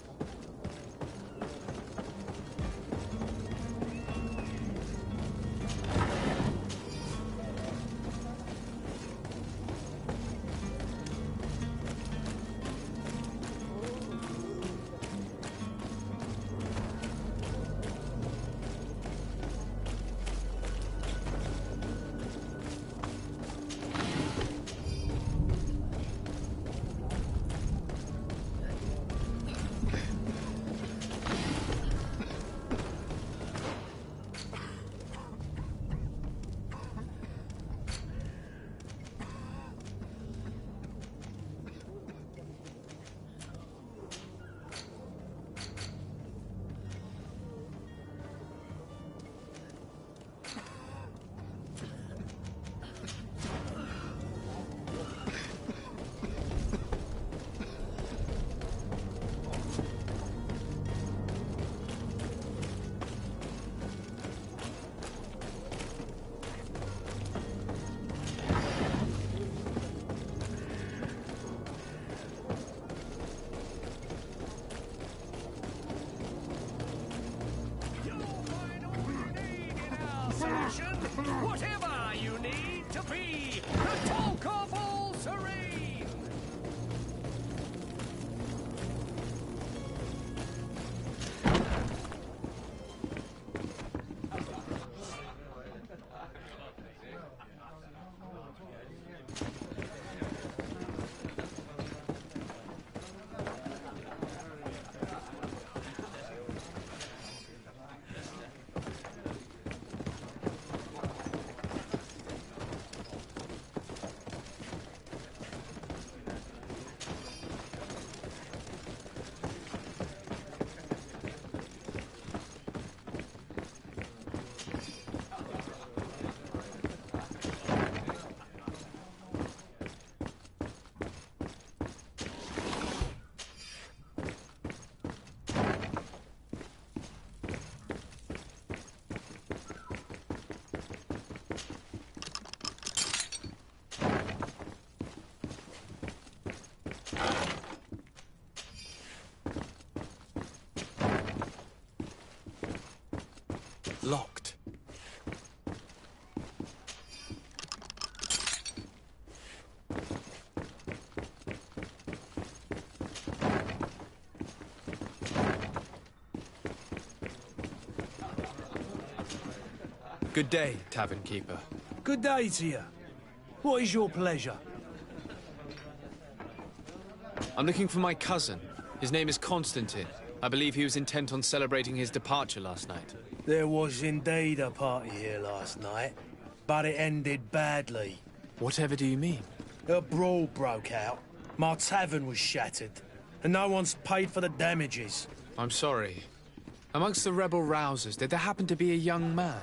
Locked. Good day, tavern keeper. Good day to you. What is your pleasure? I'm looking for my cousin. His name is Constantine. I believe he was intent on celebrating his departure last night. There was indeed a party here last night, but it ended badly. Whatever do you mean? A brawl broke out. My tavern was shattered, and no one's paid for the damages. I'm sorry. Amongst the rebel rousers, did there happen to be a young man?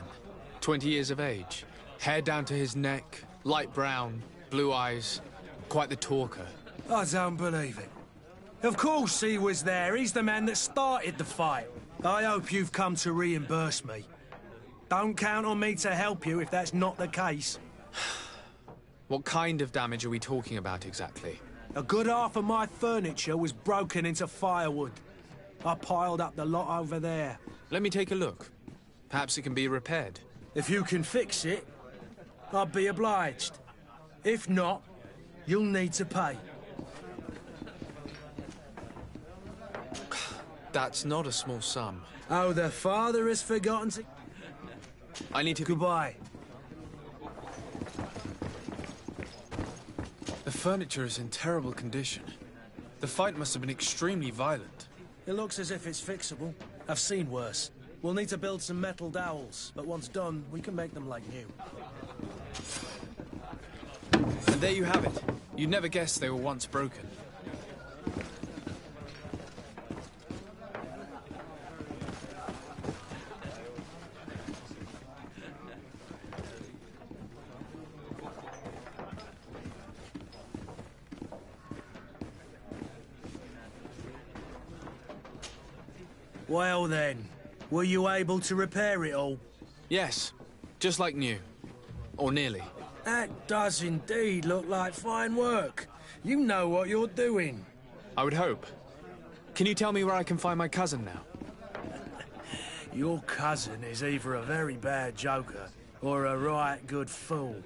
20 years of age, hair down to his neck, light brown, blue eyes, quite the talker. I don't believe it. Of course he was there. He's the man that started the fight. I hope you've come to reimburse me. Don't count on me to help you if that's not the case. What kind of damage are we talking about exactly? A good half of my furniture was broken into firewood. I piled up the lot over there. Let me take a look. Perhaps it can be repaired. If you can fix it, I'd be obliged. If not, you'll need to pay. That's not a small sum. Oh, the father has forgotten to... I need to... Goodbye. The furniture is in terrible condition. The fight must have been extremely violent. It looks as if it's fixable. I've seen worse. We'll need to build some metal dowels, but once done, we can make them like new. And there you have it. You'd never guess they were once broken. Well then, were you able to repair it all? Yes, just like new. Or nearly. That does indeed look like fine work. You know what you're doing. I would hope. Can you tell me where I can find my cousin now? Your cousin is either a very bad joker or a right good fool.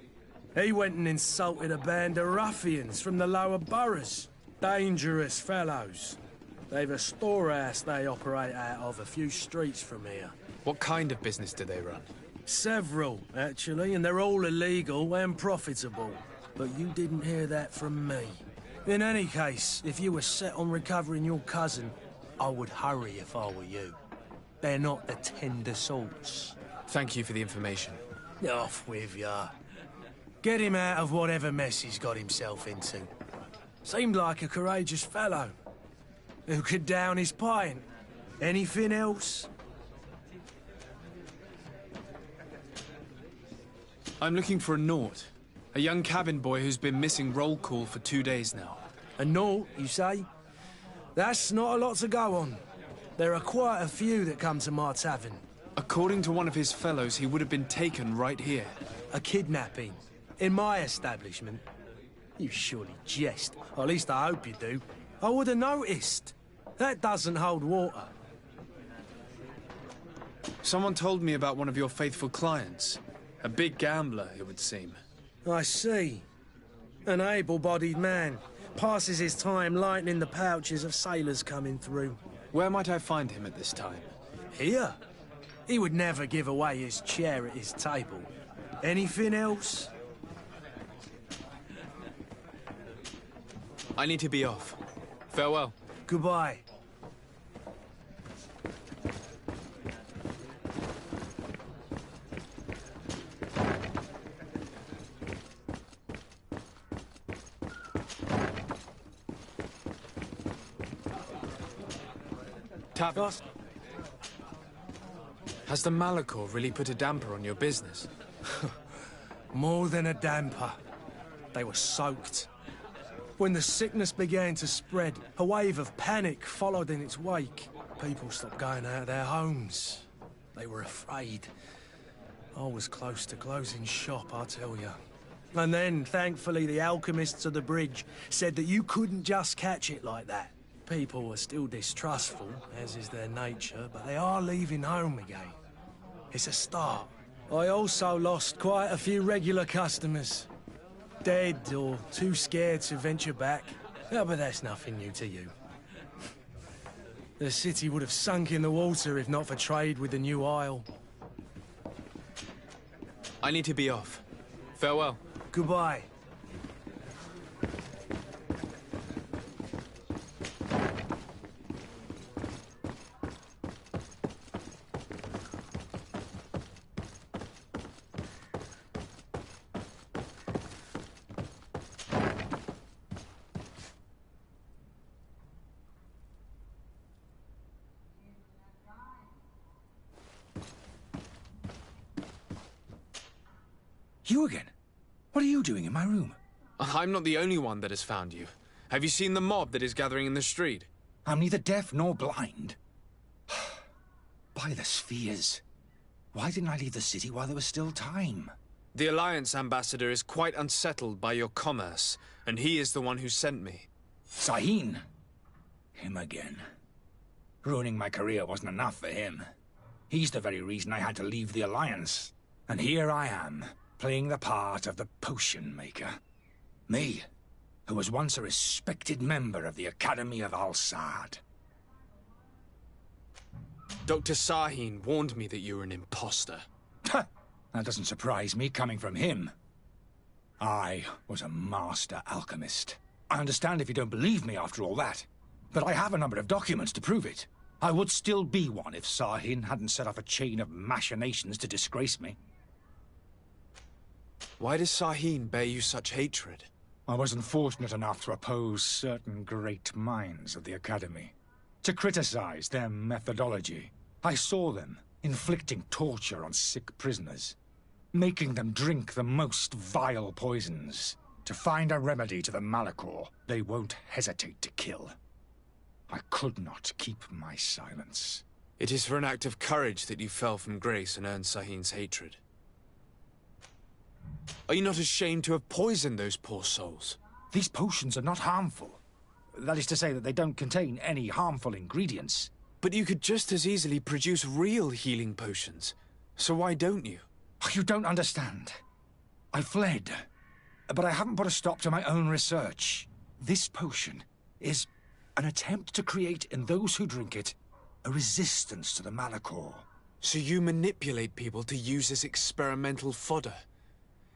He went and insulted a band of ruffians from the lower boroughs. Dangerous fellows. They've a storehouse they operate out of a few streets from here. What kind of business do they run? Several, actually, and they're all illegal and profitable. But you didn't hear that from me. In any case, if you were set on recovering your cousin, I would hurry if I were you. They're not the tender sorts. Thank you for the information. Off with ya. Get him out of whatever mess he's got himself into. Seemed like a courageous fellow. Who could down his pint? Anything else? I'm looking for a Naut. A young cabin boy who's been missing roll call for 2 days now. A Naut, you say? That's not a lot to go on. There are quite a few that come to my tavern. According to one of his fellows, he would have been taken right here. A kidnapping? In my establishment? You surely jest. Or at least I hope you do. I would have noticed. That doesn't hold water. Someone told me about one of your faithful clients. A big gambler, it would seem. I see. An able-bodied man. Passes his time lightening the pouches of sailors coming through. Where might I find him at this time? Here? He would never give away his chair at his table. Anything else? I need to be off. Farewell. Goodbye. Tavos. Has the Malachor really put a damper on your business? More than a damper. They were soaked. When the sickness began to spread, a wave of panic followed in its wake. People stopped going out of their homes. They were afraid. I was close to closing shop, I tell you. And then, thankfully, the alchemists of the bridge said that you couldn't just catch it like that. People are still distrustful, as is their nature, but they are leaving home again. It's a start. I also lost quite a few regular customers. Dead or too scared to venture back. Yeah, but that's nothing new to you. The city would have sunk in the water if not for trade with the New Isle. I need to be off. Farewell. Goodbye. You again? What are you doing in my room? I'm not the only one that has found you. Have you seen the mob that is gathering in the street? I'm neither deaf nor blind. By the spheres. Why didn't I leave the city while there was still time? The Alliance ambassador is quite unsettled by your commerce, and he is the one who sent me. Sahin. Him again. Ruining my career wasn't enough for him. He's the very reason I had to leave the Alliance. And here I am, playing the part of the potion maker. Me, who was once a respected member of the Academy of Al-Sad. Dr. Sahin warned me that you were an imposter. That doesn't surprise me, coming from him. I was a master alchemist. I understand if you don't believe me after all that, but I have a number of documents to prove it. I would still be one if Sahin hadn't set off a chain of machinations to disgrace me. Why does Sahin bear you such hatred? I wasn't fortunate enough to oppose certain great minds of the Academy. To criticize their methodology. I saw them inflicting torture on sick prisoners. Making them drink the most vile poisons. To find a remedy to the Malachor they won't hesitate to kill. I could not keep my silence. It is for an act of courage that you fell from grace and earned Sahin's hatred. Are you not ashamed to have poisoned those poor souls? These potions are not harmful. That is to say that they don't contain any harmful ingredients. But you could just as easily produce real healing potions. So why don't you? You don't understand. I fled. But I haven't put a stop to my own research. This potion is an attempt to create in those who drink it a resistance to the Malachor. So you manipulate people to use as experimental fodder?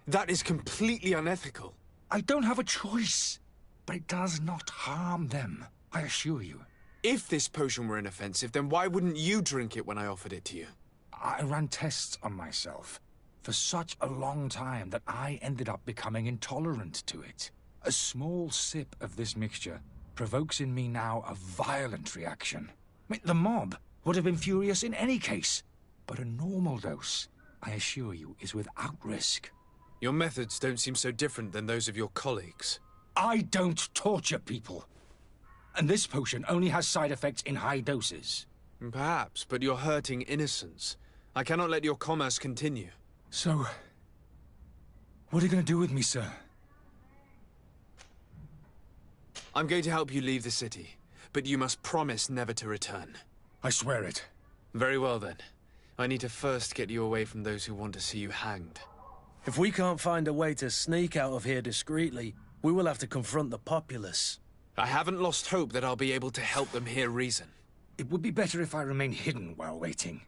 That is completely unethical. I don't have a choice, but it does not harm them, I assure you. If this potion were inoffensive, then why wouldn't you drink it when I offered it to you? I ran tests on myself for such a long time that I ended up becoming intolerant to it. A small sip of this mixture provokes in me now a violent reaction. I mean, the mob would have been furious in any case, but a normal dose, I assure you, is without risk. Your methods don't seem so different than those of your colleagues. I don't torture people. And this potion only has side effects in high doses. Perhaps, but you're hurting innocents. I cannot let your commerce continue. So, what are you going to do with me, sir? I'm going to help you leave the city, but you must promise never to return. I swear it. Very well then. I need to first get you away from those who want to see you hanged. If we can't find a way to sneak out of here discreetly, we will have to confront the populace. I haven't lost hope that I'll be able to help them hear reason. It would be better if I remain hidden while waiting.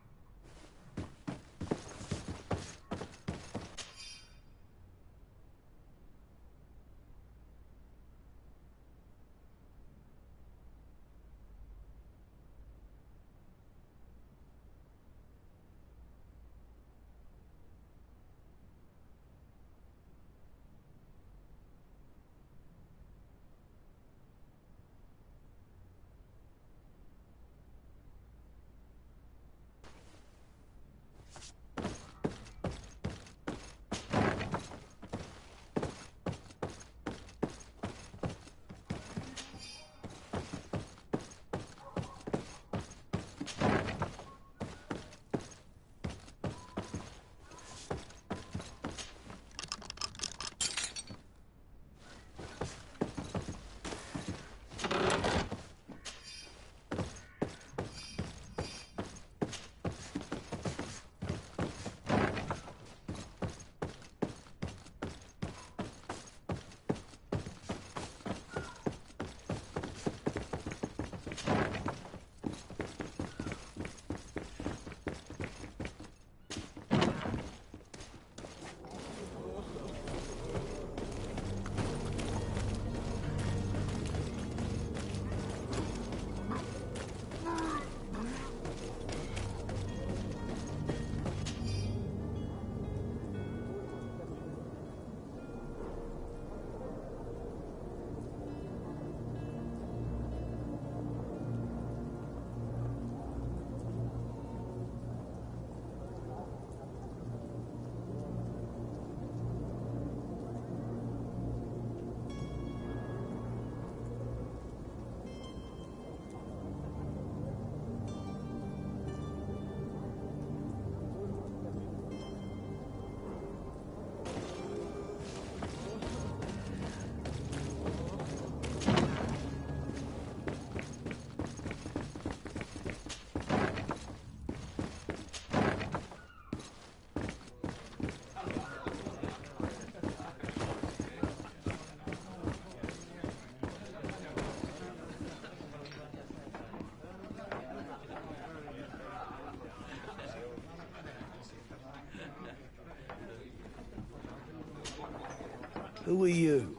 Who are you?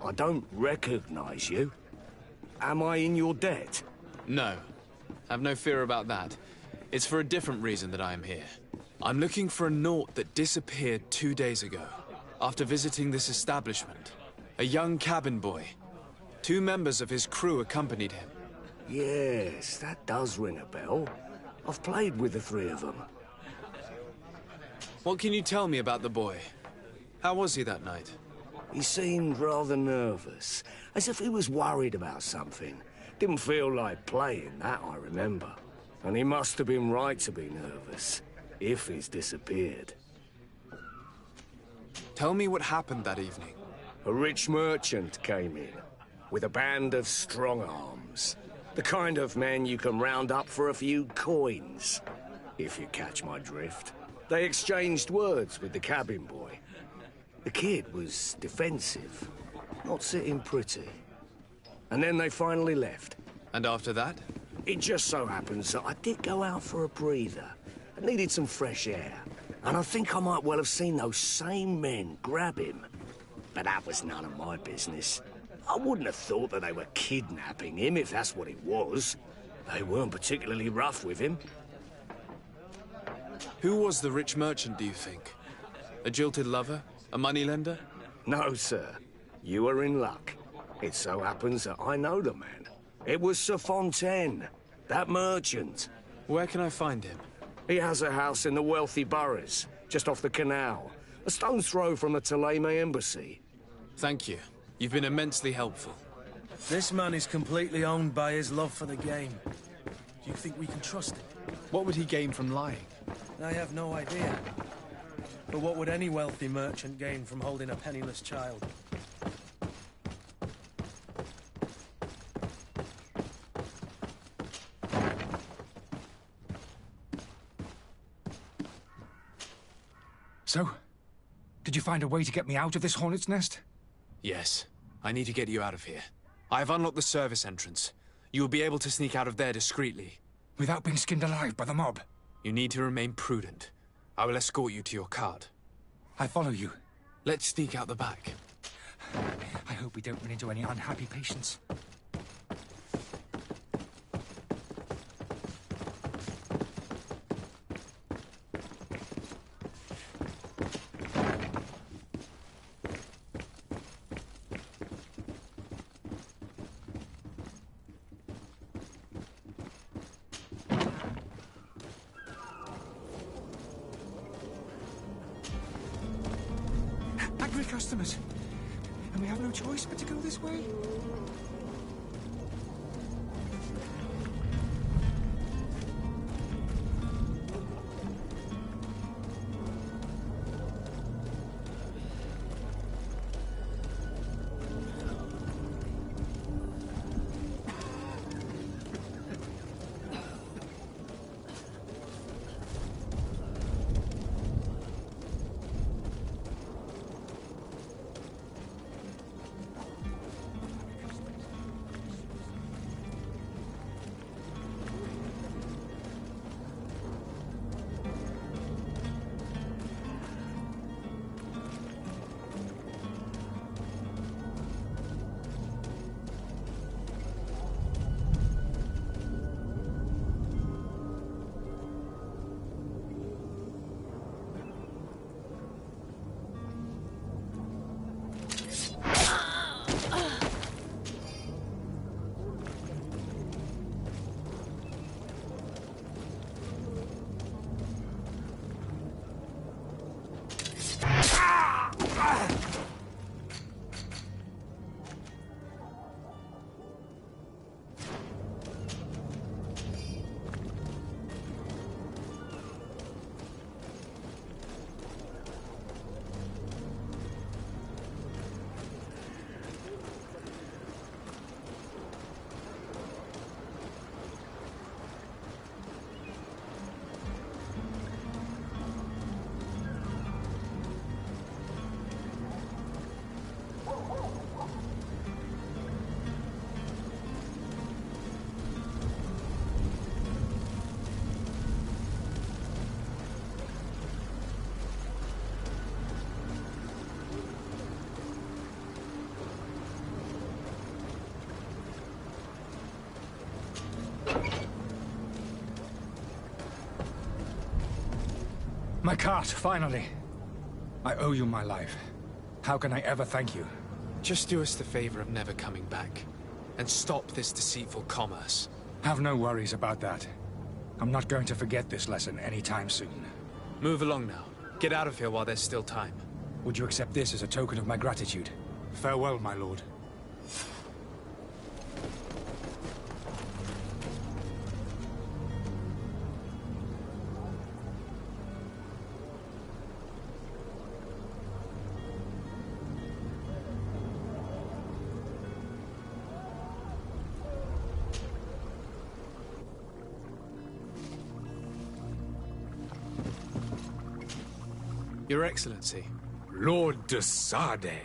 I don't recognize you. Am I in your debt? No. Have no fear about that. It's for a different reason that I am here. I'm looking for a Naut that disappeared 2 days ago, after visiting this establishment. A young cabin boy. 2 members of his crew accompanied him. Yes, that does ring a bell. I've played with the 3 of them. What can you tell me about the boy? How was he that night? He seemed rather nervous, as if he was worried about something. Didn't feel like playing, that I remember. And he must have been right to be nervous, if he's disappeared. Tell me what happened that evening. A rich merchant came in, with a band of strong arms. The kind of men you can round up for a few coins, if you catch my drift. They exchanged words with the cabin boy. The kid was defensive, not sitting pretty. And then they finally left. And after that? It just so happens that I did go out for a breather. I needed some fresh air. And I think I might well have seen those same men grab him. But that was none of my business. I wouldn't have thought that they were kidnapping him, if that's what it was. They weren't particularly rough with him. Who was the rich merchant, do you think? A jilted lover? A moneylender? No, sir. You are in luck. It so happens that I know the man. It was Sir Fontaine, that merchant. Where can I find him? He has a house in the wealthy boroughs, just off the canal. A stone's throw from the Thélème embassy. Thank you. You've been immensely helpful. This man is completely owned by his love for the game. Do you think we can trust him? What would he gain from lying? I have no idea. But what would any wealthy merchant gain from holding a penniless child? So, did you find a way to get me out of this hornet's nest? Yes. I need to get you out of here. I have unlocked the service entrance. You will be able to sneak out of there discreetly. Without being skinned alive by the mob? You need to remain prudent. I will escort you to your cart. I follow you. Let's sneak out the back. I hope we don't run into any unhappy patients. Angry customers. And we have no choice but to go this way? My cart, finally. I owe you my life. How can I ever thank you? Just do us the favor of never coming back. And stop this deceitful commerce. Have no worries about that. I'm not going to forget this lesson anytime soon. Move along now. Get out of here while there's still time. Would you accept this as a token of my gratitude? Farewell, my lord. Your Excellency. Lord de Sade.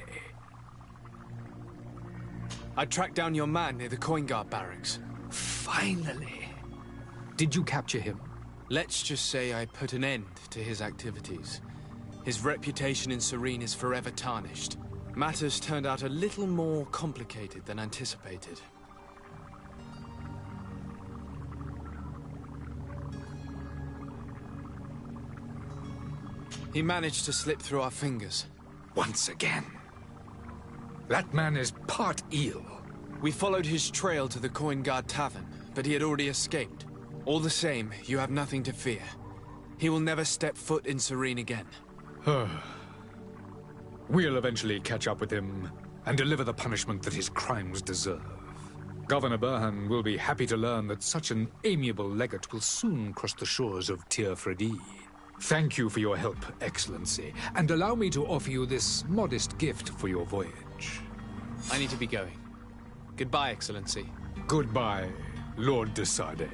I tracked down your man near the Coin Guard barracks. Finally. Did you capture him? Let's just say I put an end to his activities. His reputation in Serene is forever tarnished. Matters turned out a little more complicated than anticipated. He managed to slip through our fingers. Once again. That man is part eel. We followed his trail to the Coin Guard Tavern, but he had already escaped. All the same, you have nothing to fear. He will never step foot in Serene again. We'll eventually catch up with him and deliver the punishment that his crimes deserve. Governor Burhan will be happy to learn that such an amiable legate will soon cross the shores of Tir Fredi. Thank you for your help, Excellency, and allow me to offer you this modest gift for your voyage. I need to be going. Goodbye, Excellency. Goodbye, Lord de Sade.